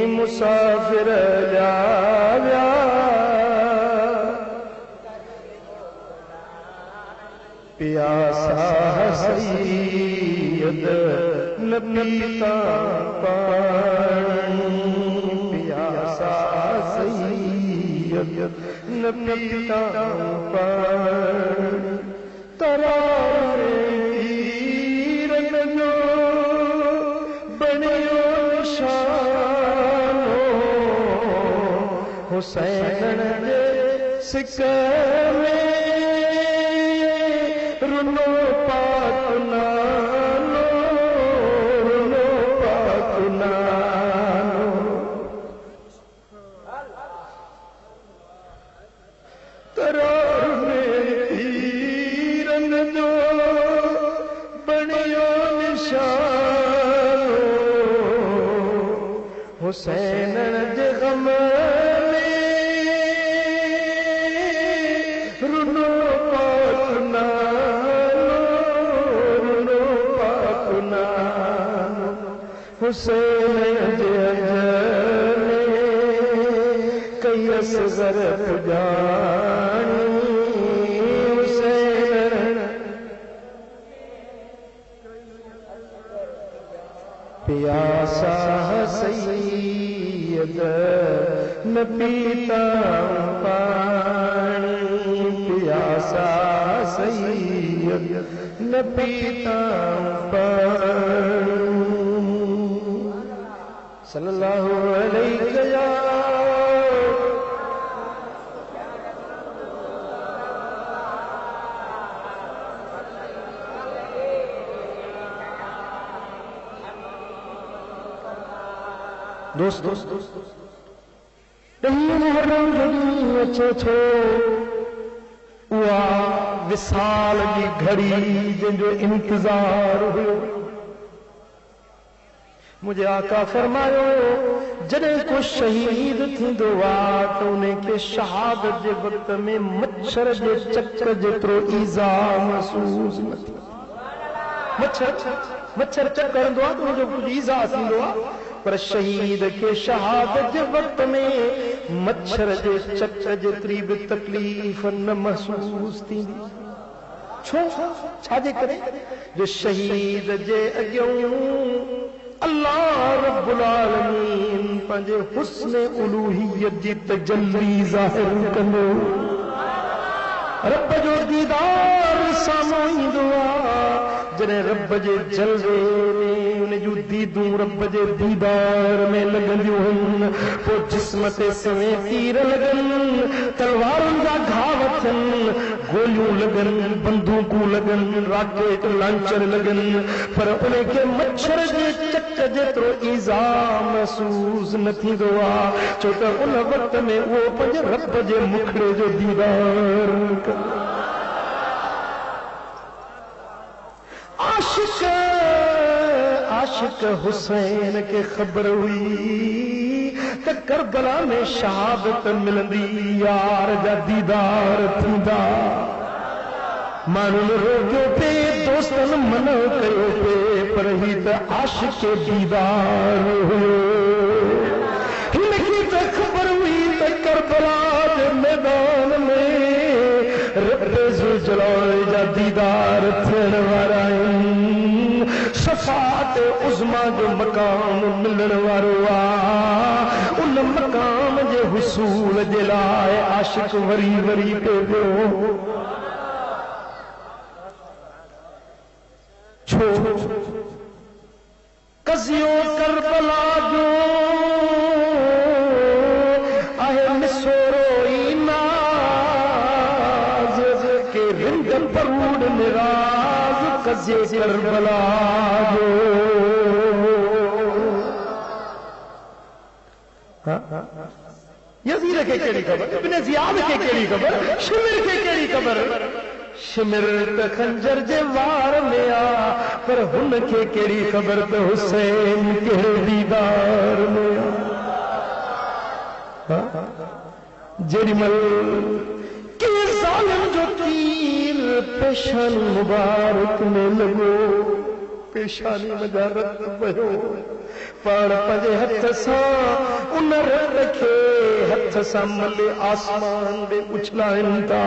مسافر جایا پیاسا سید نبی کا پانی پیاسا سید نبی کا پانی ترار تیرن جو بنیو شانو حسین دے سکے میں رنو پاک نانو رنو پاک نانو ترار میں تیرن جو بنیو نشانو حسین دے غم حسین جانے کئی اصغر پجانی حسین پیاسا سید نبیتا پانی پیاسا سید نبیتا پانی صلی اللہ علیہ یا دوست محرم جدی اچھے چھو وصال کی گھڑی جن جو انتظار ہو مجھے آقا فرمایا جڑے کو شہید تھی دعا تو انہیں کے شہادت دے وقت میں مچھر دے چکر جترو ایزا محسوس نہ تھی مچھر چکر دعا تو جو کچھ ایزا سی دعا پر شہید کے شہادت دے وقت میں مچھر دے چکر جتری بھی تکلیف نہ محسوس تھی چھاجے کرے جو شہید جے اگیوں اللہ رب العالمین پنجے حسن الوہیت جی تجلی ظاہر کنو رب جو دیدار سامائی دعا جنہیں رب جے جلوے میں انہیں جو دیدوں رب جے دیدار میں لگن جو ہن وہ جسمت سویں تیر لگن تلواروں کا گھاوتن گولیوں لگن بندوقوں لگن راکٹ لانچر لگن پر انہیں کے مچھر جے چک جترو ایزا محسوس نہ تھی دعا چھوٹا ان وقت میں وہ پنج رب جے مکھڑے جو دیدار عاشق حسین کے خبر ہوئی کہ کربلا میں شہادت ملندی یار جا دیدار تھیندا مانو روکیو پہ دوستن منو کیو پہ پر ہی تا عاشق دیدار ہوئے ہن کی تا خبر ہوئی تا کربلا دے میدان میں رب زلجلال جا دیدار تھین وارائن شفاعت عظما جو مقام ملن واروا ان مقام جے حصول جے لائے عاشق وری وری پہ گو چھو قضیوں کربلا جو آئے مسوروئی ناز کے رند پروڑ نراز قضی کربلا جو یزید کے کیڑی خبر ابن زیاد کے کیڑی خبر شمر کے کیڑی خبر شمر تے خنجر جے وار میں آ پر ہن کے کیڑی خبر تے حسین کے دیدار میں آ جڑی مل کہ ظالم جو تیر پیشان مبارک میں لگو پیشانی مجارت بہو پاڑ پجے ہتھ سا انر رکھے ہتھ سا ملے آسمان دے اچھلائن تا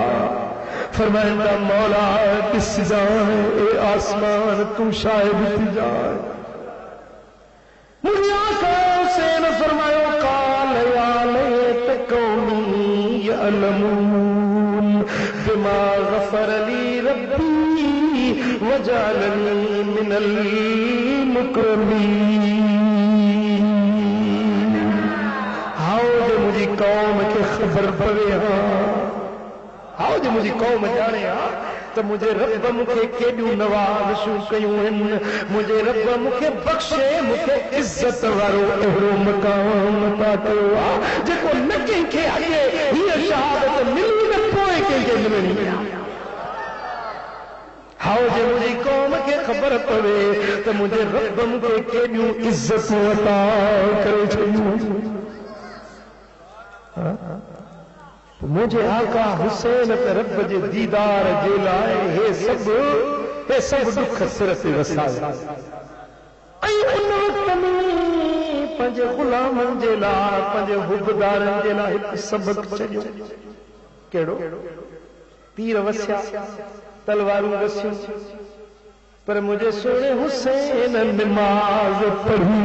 فرمائندا مولا کس جائے اے آسمان تو شاید تھی جائے مجھے آقا حسین فرمایا قال یا لیت قومی یعلمون بما غفر لی ربی وجعلنی من المکرمین ہاؤ جو مجھے قوم کے خبر پڑے ہاں آؤ جو مجھے قوم جانے ہاں تو مجھے رب مکھے کیڑیوں نوازشوں کیوں ہن مجھے رب مکھے بخشے مکھے عزت وارو اہرو مقام عطا کیو جکو نکیں کے آگے یہ شہادت ملی نہ پوئے کے ملنی ہاؤ جو مجھے قوم کے خبر پڑے تو مجھے رب مکھے کیڑیوں عزت عطا کرے چھو مجھے آقا حسین تے رب جے دیدار جے لائے ہے سب دکھ صرف وسائے ائی ان وقت میں پنجے غلامن جے لائے پنجے حبدارن جے لائے ایک سبق چلو کیڑو تیر وسیا تلواروں وسیوں پر مجھے سونے حسین نماز پڑھی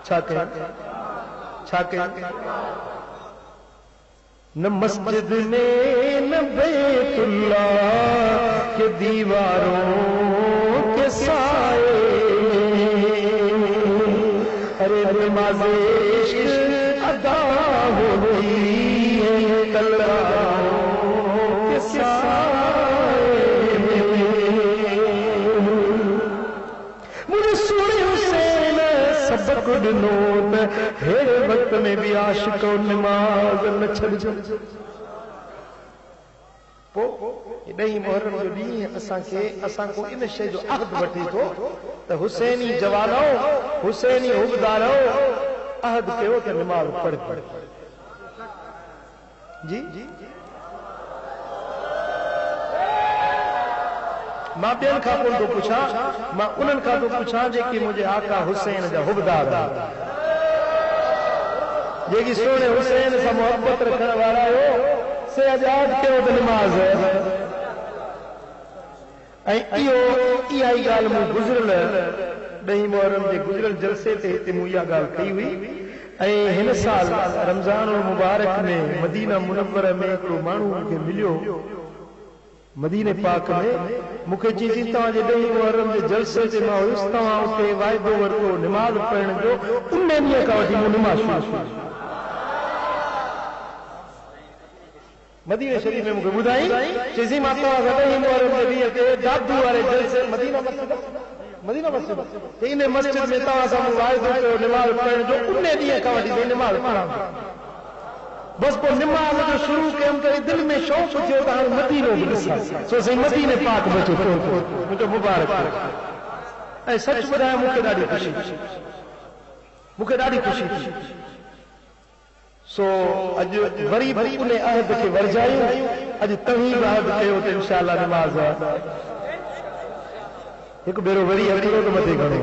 چھاکے نہ مسجد میں نہ بیت اللہ کے دیواروں کے سائے نماز عشق ادا ہوتی ہے تلواروں کے سائے میں، مجھے سونے حسین سبق ڈنو ہیرے وقت میں بھی عاشق و نماز نہ چھڑ جا ڈہی محرم جو ڈی اساں کو ان شے جو عہد وٹے تو تے حسینی جوانو حسینی حبدارو عہد کیو تے نماز پڑھ جی ماں بیان کھا کون تو پوچھا ماں انہن کھا تو پوچھا جے کہ مجھے آقا حسین جا حبدار جے کہ سونے حسین سا محبت رکھنے والا ہو سے آزاد کیو تے نماز ای آئی گال میں گزرل ڈہی محرم کے گزرل جلسے تے ہتے مو یا گال کئی ہوئی ہن سال رمضان المبارک میں مدینہ منورہ میں ایک مانو کے ملیو مدینہ پاک میں مکھے چیزی تاں جے ڈہی محرم کے جلسے تے ماں اس تاں تے وائدو ورکو نماز پڑھن جو ان میں نہیں کا وٹی نماز شروع مدینہ شریف میں مجھے بدائی چیزی ماتا غدہی محرم نبی کے دادو والے جلسے مدینہ مسجد کہ انہیں مسجد میں تاوازہ مواعظ ہوتے نماز پڑھنے جو انہیں دیئے کواٹی سے نماز پڑھا بس پر نماز جو شروع کے ہم کہیں دل میں شوق تھی ہوتا ہے مدینہ بلسا سو سے مدینہ پاک بچو مجھے مبارک اے سچ بدایا مکہ ڈاڑی خوشی تھی سو اج وری انہیں عہد کے ورجائیں اج توحید عہد کے ہوتے انشاءاللہ نماز ایک بیرو وری اکھرو تو متے گھنو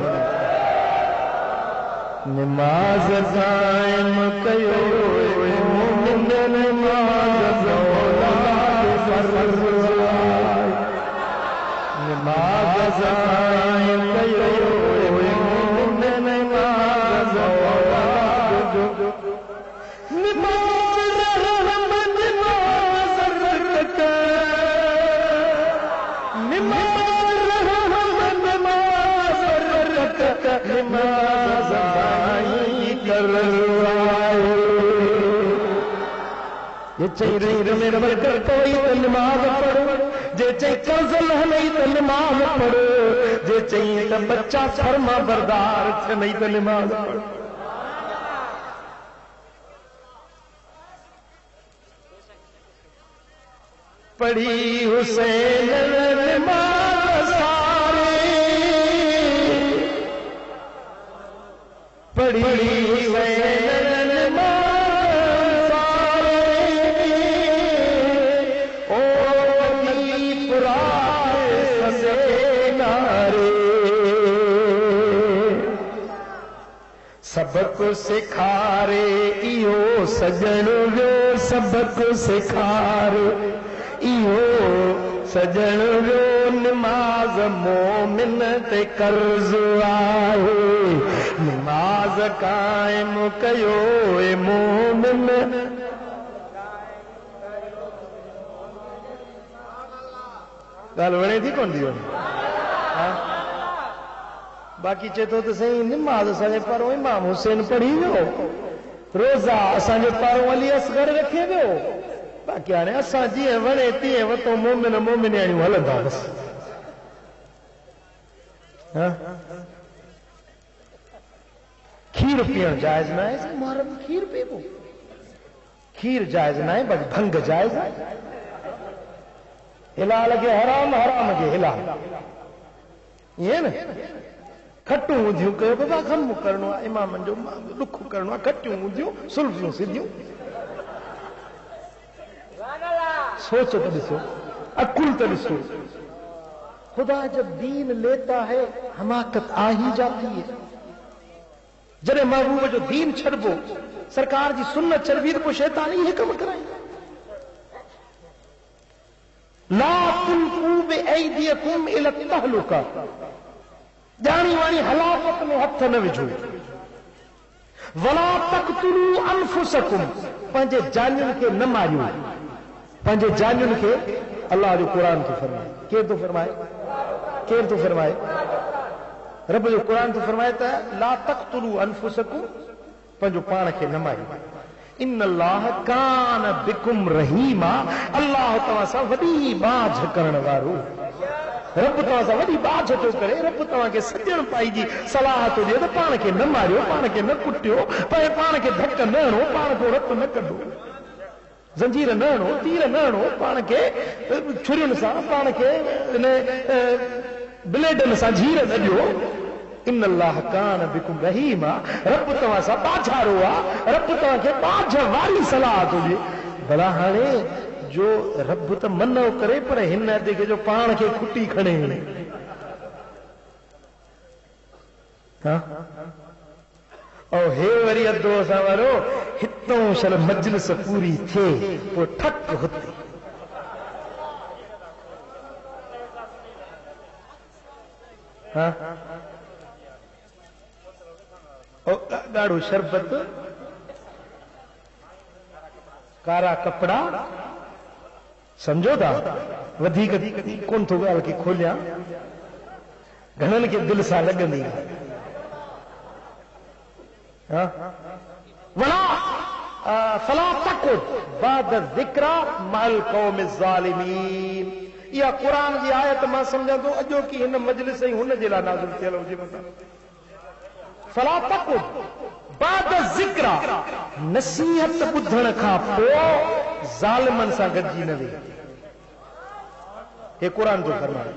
نماز قائم کیو مومن نماز اولاد فرض نماز قائم کیو مومن نماز اولاد نماز آئی کروائی یہ چاہی رہی میں رمر کر کوئی تو نماز پڑھو جے چاہی کنزل نہیں تو نماز پڑھو جے چاہی تو بچہ فرما بردار سے نہیں تو نماز پڑھو پڑھی حسین نماز پڑھی حسین نماز او نبی پرائے سنارے سبق سکھارے ایو سجن جو سبق سکھارے ایو سجن جو نماز مومن تے قرض آئے نماز قائم کیو اے مومن گل وڑے تھی کون دیو باقی چیتو تو صحیح نماز اساں پروں امام حسین پڑھی جو روزہ اساں پروں علی اصغر رکھے جو باقی آنے اساں جی وڑے تی وہ تو مومن مومن یعنی ہلندا بس کھیر پیڑ جائز نہ ہے محرم کھیر پی وہ کھیر جائز نہ ہے بس بھنگ جائز ہے ہلا لگے حرام حرام کے ہلا یہ نا کھٹوں ہوں کہ بابا غم کرنو امام جو دکھ کرنو کھٹوں ہوں سلفیوں سیدھیوں سوچو تو ڈسو عقل تو ڈسو خدا جب دین لیتا ہے حماقت آ ہی جاتی ہے جنہیں محبوب جو دین چھڑبو سرکار جی سنت چڑبی تو شیطان ہی حکم کرائیں لا تلقوا بأيديكم الى التهلكة جانی وانی ہلاکت میں ہتھ نہ وجھو ولا تقتلوا انفسكم پنجے جانن کے نہ ماریو پنجے جانن کے اللہ جو قرآن تو فرمائے کیر تو فرمائے رب جو قرآن تو فرمائے تھا لا تقتلوا انفسكم पंहिंजो पाण खे नमाई। इन अल्लाह कान बिकुम रहीमा, अल्लाह तव्हां सां वॾी बाझ करण वारो। रब तव्हां सां वॾी बाझ थो करे, रब तव्हांखे सॼण पाई जी सलाह थो ॾिए त पाण खे न मारियो, पाण खे न कुटियो, पाण खे धक न हणो, पाण खे रत न कढो, जंजीर न हणो, तीर न हणो, पाण खे छुरियुनि सां, पाण खे ब्लेडनि सां झीर न ॾियो। इन अल्लाह कान बिकुम रहीमा, रब तव्हां सां बाझारो आहे, रब तव्हांखे बाझ वारी सलाह थो ॾिए। भला हाणे जो रब त मनो करे, पर हिन अदे खे जो पाण खे खुटी खणे। और हे वरी अदो असां वारो हितों शल मजलिस पूरी थिए पोइ ठक हुते। ॾाढो शरबत, कारा कपड़ा, समझो था वधीक कोन थो ॻाल्हि खे खोलियां, घणनि खे दिलि सां लॻंदी। वला फला तकुद बाद ज़िक्रा मल क़ौम ज़ालिमीन। इहा क़ुरान जी आयत मां सम्झां थो अॼो की हिन मजलिस ई हुन जे लाइ नाज़िल थियल हुजे। फला तकुद बाद ज़िक्रा, नसीहत ॿुधण खां पोइ ज़ालिमनि सां गॾिजी न वेह। हे क़ुरान जो फरमान,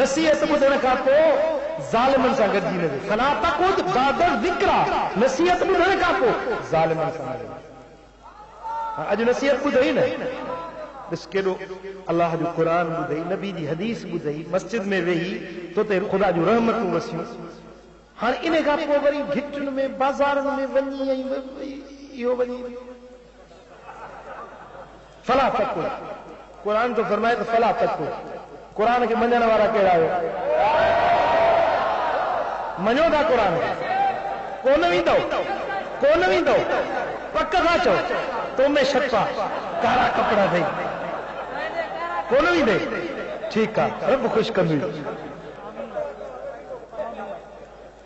नसीहत ॿुधण खां पोइ ज़ालिमनि सां गॾिजी न वेह। फला तकुद बाद ज़िक्रा, नसीहत ॿुधण खां पोइ ज़ालिमनि सां न वेह। अॼु नसीहत ॿुधई न, ॾिस केॾो अलाह जो क़ुरान ॿुधई, नबी जी हदीस ॿुधई, मस्जिद में वेही तो ते ख़ुदा जूं रहमतूं वसियूं। हाणे इन खां पोइ वरी घिटियुनि में बाज़ारनि में वञी इहो वञी फला तकुद। क़ुरान तो फरमाए त फला तकुद। क़ुरान खे मञण वारा कहिड़ा आहियो? मञो था क़ुरान खे? कोन वेंदो पक था चओ तो में छपा कारा कपड़ा अथई, कोन वेंदे? ठीकु आहे, रब ख़ुशि कंदी।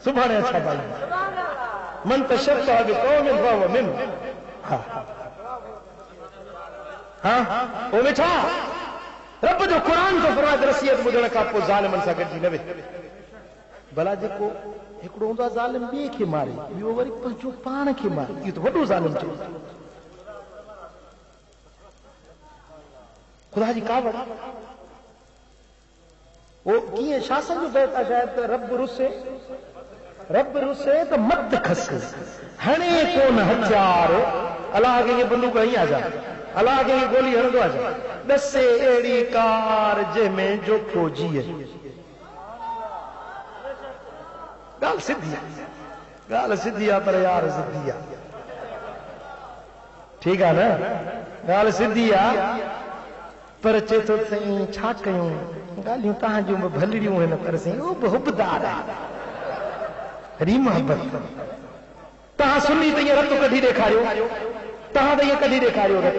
सुभाणे अच्छा भाई मन तशब्बह बिक़ौमिन फहुव मिन्हुम। हाँ ओमे छा रब जो क़ुरान जो फरमाए नसीहत ॿुधण खां पोइ ज़ालिमनि सां गॾिजी न वेह। भला जेको हिकिड़ो हूंदो आहे ज़ालिम ॿिए खे मारे, ॿियो वरी पंहिंजो पाण खे मारे, इहो त वॾो ज़ालिम थियो। ख़ुदा जी कावड़ वो कीअं छा सम्झो बैत आहे शायदि त रब रुसे त मत खसे, हणे कोन हथियार। अलाह खे बंदूक हई आ जा, अलाह खे गोली हणंदो आहे जा, ॾसे अहिड़ी कार जंहिंमें जो फौजी आहे। ॻाल्हि सिधी आहे पर यार सिधी आहे। ठीकु आहे न, ॻाल्हि सिधी आहे पर चए थो साईं छा कयूं, ॻाल्हियूं तव्हां जूं भलिड़ियूं आहिनि पर साईं उहो बि हुबदार आहे, हरी मोहब्बत। तव्हां सुनी त ईअं रत कढी ॾेखारियो, तव्हां त ईअं कढी ॾेखारियो रत।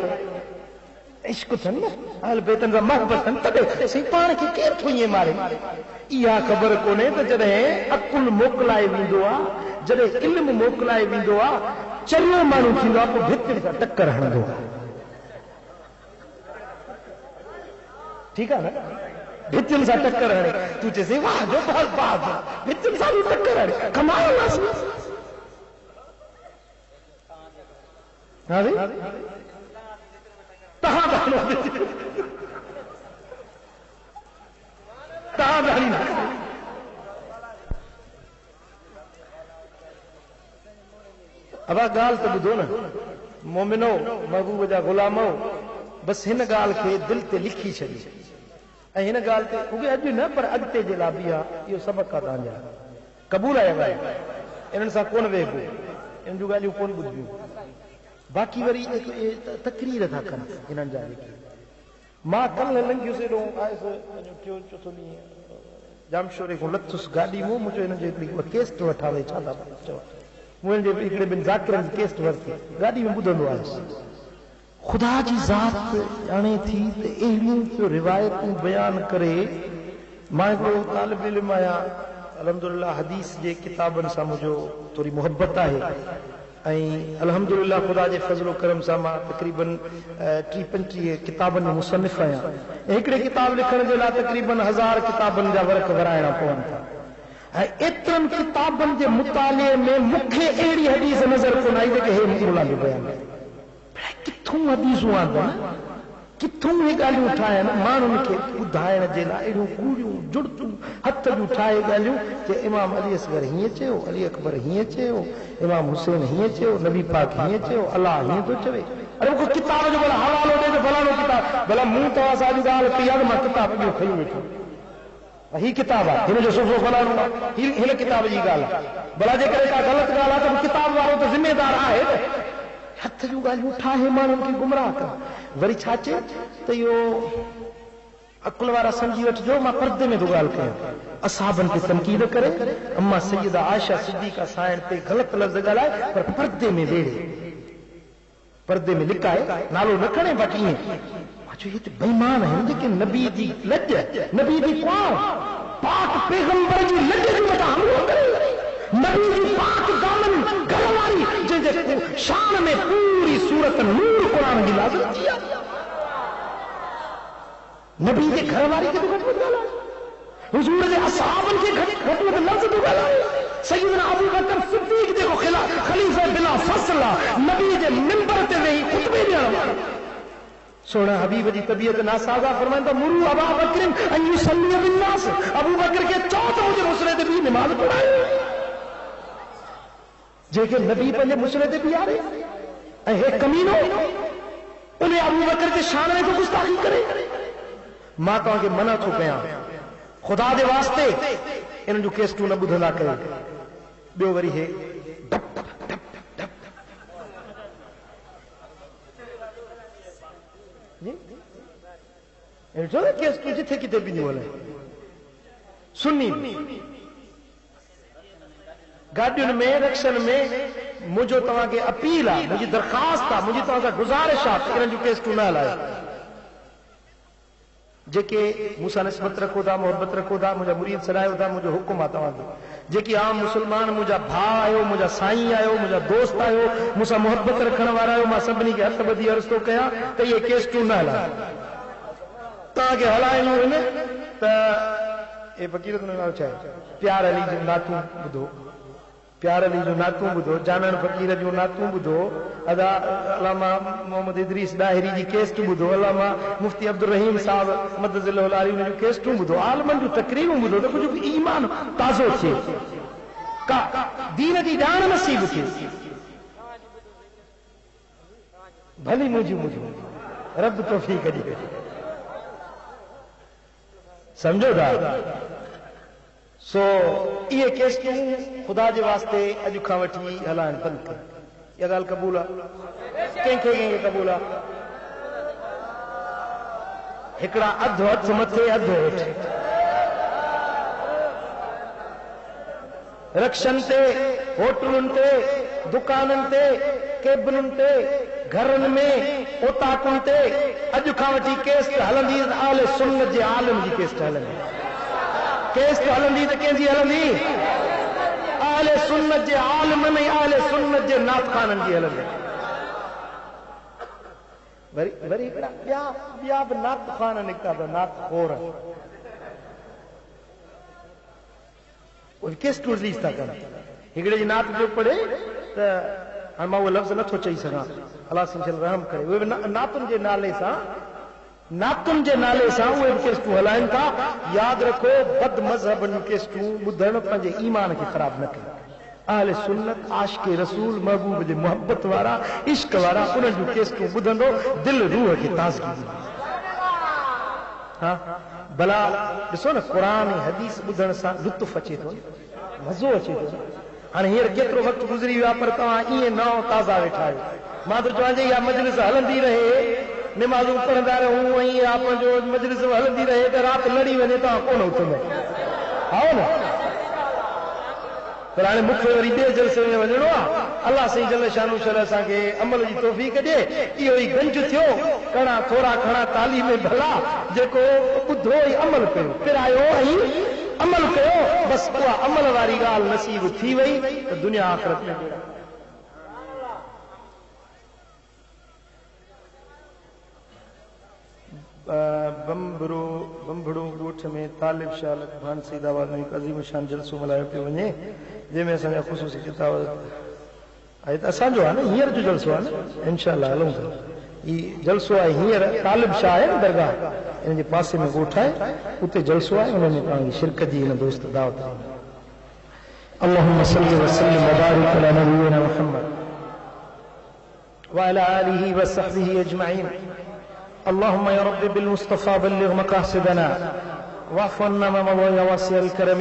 इश्क अथनि न, अहल बेतनि सां मोहब्बत अथनि, तॾहिं साईं पाण खे केरु थो ईअं मारे। इहा ख़बर कोन्हे त जॾहिं अकुल मोकिलाए वेंदो आहे, जॾहिं इल्म मोकिलाए वेंदो आहे, चङो माण्हू थींदो आहे, पोइ भितियुनि सां टकर हणंदो आहे। ठीकु आहे न, भितियुनि सां टकर हणे तूं चएसि वाह जो बाज़, भितियुनि सां बि टकर हणे कमाल आहे। अब ॻाल्हि त ॿुधो न, मोमिनो महबूब जा ग़ुलामो, बसि हिन ॻाल्हि खे दिलि ते लिखी छॾी ऐं हिन ॻाल्हि ते उहे अॼु न पर अॻिते जे लाइ बि आहे। इहो सबक़ आहे तव्हांजा, क़बूल आहे ॻाल्हि, इन्हनि सां कोन वेहबो, इन जूं ॻाल्हियूं कोन ॿुधबियूं। बाक़ी वरी तकरीर था कनि हिननि जा। मां कल्ह लंघियुसि हेॾो आयुसि चोथों ॾींहुं जामशोरे खां लथुसि गाॾी में, मुंहिंजो हिन जे हिकिड़ी केस्ट वठा वई, छा था चवां, मुंहिंजे हिकिड़े ॿिनि ज़ाकिरनि जी केस्ट वरिती, गाॾी में ॿुधंदो आयुसि। ख़ुदा जी ज़ात ॼाणे थी त अहिड़ियूं रिवायतूं बयान करे। मां हिकिड़ो तालिब इल्म आहियां, अल्हम्दुलिल्लाह हदीस जे किताबनि सां मुंहिंजो थोरी मुहबत आहे। الحمدللہ خدا جے فضل و کرم سے ما تقریباً 30-35 کتابن میں مصنف آیا. ایکڑے کتاب لکھن جو لا تقریباً 1000 کتابن جا ورق ورائنا پون تھا. اترن کتابن جے مطالعے میں مکھے ایڑی حدیث نظر کو نائی دے کہ ہے مولا جو بیان ہے. کتھوں حدیثوں آتا نا کتھوں یہ گالیوں اٹھائے نا مانوں کے بدھائے نہ جیلا ایڑوں کوڑیوں جڑتوں ہتھ جو اٹھائے گالیوں کہ امام علی اصغر ہی چیو علی اکبر ہی چیو امام حسین ہی چیو نبی پاک ہی چیو اللہ ہی تو چوے. ارے وہ کتاب جو بلا حوالو دے تو فلانو کتاب بلا منہ تو ساجو گال پیاد ما کتاب جو کھئی بیٹھو ہی کتاب ہے ہن جو سو فلانو ہن کتاب جی گال بلا جے کرے کا غلط گال ہے تو کتاب وارو تو ذمہ دار ہے ہتھ جو گال اٹھا ہے مانن کی گمراہ کر وری چھاچے تو یو عقل وارا سمجھی وٹ جو ما پردے میں دو گال کیا اصحابن کی تنقید کرے اما سیدہ عائشہ صدیقہ سائن پہ غلط لفظ گالائے پر پردے میں ویڑے پردے میں لکھا ہے نالو نہ کھڑے باقی ہیں جو یہ بےمان ہے لیکن نبی دی لج نبی دی قوم پاک پیغمبر جی لج جو بتا حملہ کرے نبی دی پاک دامن گھرواری جن شان میں پوری صورت نور قرآن کی لازم کیا نبی کے گھرواری کے گھٹ میں گالا حضور دے اصحابن کے گھٹ میں لفظ تو گالا سیدنا ابو بکر صدیق دے کو خلیفہ بلا فصلہ نبی دے منبر تے نہیں خطبے دینا سونا حبیب جی طبیعت ناسازا فرمائندہ مرو ابا بکر ان یصلی بالناس ابو بکر کے چوتھ مجھے مسلے دے بھی نماز پڑھائے جے کہ نبی پنجے مسلے دے بھی آ رہے اے کمینو انہیں ابو بکر کے شان میں تو گستاخی کرے ماں تو آگے منع تو کیا خدا دے واسطے انہوں جو کیس تو نہ بدھنا کرے بیو وری ہے کیس تو جتھے کتے بھی نہیں والے سنی گاڑیوں میں رکشن میں مجھے تو آگے اپیل ہے مجھے درخواست ہے مجھے تو آگے گزارش ہے انہوں جو کیس تو نہ لائے جے کہ موسیٰ نسبت رکھو دا محبت رکھو دا مجھے مرید سرائے دا مجھے حکم آتا ہوں جے کہ عام مسلمان مجھے بھا آئے ہو مجھے سائیں آئے ہو مجھے دوست آئے ہو موسیٰ محبت رکھنا وارا ہو ماں سبنی کے حت بدی عرض تو کہا کہ یہ کیس تو نہ لائے تاکہ ہلائے نور نے تا اے فقیرت نے نہ چاہے پیار علی جو ناتوں بدھو پیار علی جو ناتوں بدھو جانن فقیر جو ناتوں بدھو ادا علامہ محمد ادریس ڈاہری جی کیس تو بدھو علامہ مفتی عبدالرحیم صاحب مدد اللہ علیہ نے جو کیس تو بدھو عالمن جو تقریروں بدھو تو کچھ ایمان تازو تھے کا دین دی جان نصیب تھی بھلی مجھے رب توفیق دی سمجھو دا سو یہ کیس کیوں خدا دے واسطے اج کھا وٹھی ہلان بند کر یہ گال قبول کہیں کہیں قبول ہکڑا ادھو ہتھ متھے ادھو ہٹھ رکشن تے ہوٹلن تے دکانن تے کیبنن تے گھرن میں اوتاکن تے اج کھا وٹھی کیس ہلندی آل سنت جے عالم جی کیس ہلندی کیس تو ہلندی تو کہیں جی ہلندی آل سنت جے عالم نہیں آل سنت جے نات خانن جی ہلندی وری بیا نات خانن نکتا تھا نات خور کیس تو ریلیز تھا کر ہکڑے جی نات جو پڑھے تو ہم وہ لفظ نہ تھو چاہیے سکا اللہ سنشل رحم کرے وہ ناتن جے نالے سا ناتن جے نالے سا وہ کیس تو ہلائن تھا یاد رکھو بد مذہب کیس تو بدھن پنجے ایمان کی خراب نہ کرے اہل سنت عاشق رسول محبوب دے محبت وارا عشق وارا انہاں جو کیس تو بدھن دل روح کی تازگی ہاں بلا ॾिसो न قرآن حدیث ॿुधण सां लुत्फ़ अचे थो मज़ो अचे थो हाणे हींअर केतिरो वक़्तु गुज़री वियो आहे पर तव्हां ईअं नओं ताज़ा वेठा आहियो मां त चवां इहा मजलिस हलंदी रहे निमाज़ूं पढ़ंदा रहूं ऐं पंहिंजो मजलिस हलंदी रहे त राति लड़ी वञे तव्हां कोन उथंदा आओ न पर हाणे मूंखे वरी ॿिए जलसे में वञिणो आहे अलाह साईं जल शानो शल असांखे अमल जी तौफ़ीक़ ॾिए इहो ई गंज थियो कणा थोरा घणा तालीम भला जेको ॿुधो ई अमल कयो पिरायो ऐं अमल कयो बस उहा अमल वारी ॻाल्हि नसीब थी वई त दुनिया आख़िरत में बम्बड़ो ॻोठ में तालिब शाह भान सीदाबाद में हिकु अज़ीम शान जलसो मल्हायो पियो वञे, जंहिंमें असांजा ख़ुसूसी किताब आहे त असांजो आहे न, हींअर जो जलसो आहे न, इंशाअल्लाह हलूं था। हीउ जलसो आहे हींअर, तालिब शाह आहे न दरगाह, हिन जे पासे में ॻोठ आहे, उते जलसो आहे, उन में पाण खे शिरकत जी हिन दोस्त दावत ॾिनी। اللهم صل وسلم وبارك على نبينا محمد وعلى آله وصحبه أجمعين. اللهم يا رب بالمصطفى بلغ مقاصدنا واعف عنا ما مضى يا واسع الكرم.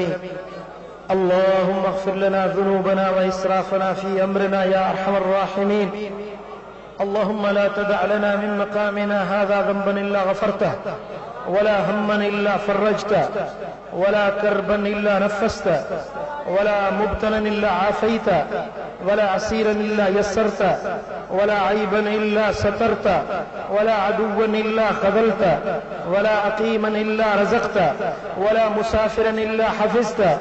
اللهم اغفر لنا ذنوبنا وإسرافنا في أمرنا يا أرحم الراحمين. اللهم لا تدع لنا من مقامنا هذا ذنبا إلا غفرته، ولا هما إلا فرجته، ولا كربا إلا نفسته، ولا مبتلا إلا عافيته، ولا عسيرا إلا يسرته، ولا عيبا إلا سترته، ولا عدوا إلا خذلته، ولا عقيما إلا رزقته، ولا مسافرا إلا حفظته،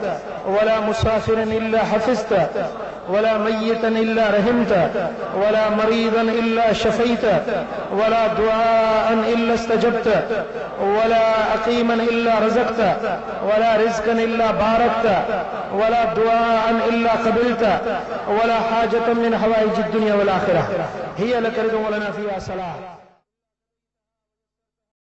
ولا مسافرا إلا حفظته، ولا ميتا إلا رحمته، ولا مريضا إلا شفيته، ولا دعاء إلا استجبته، ولا عقيما إلا رزقته، ولا رزقا إلا باركته، ولا دعاء إلا قبلته، ولا حاجة من حوائج الدنيا والآخرة هي لك رضا ولنا فيها صلاح.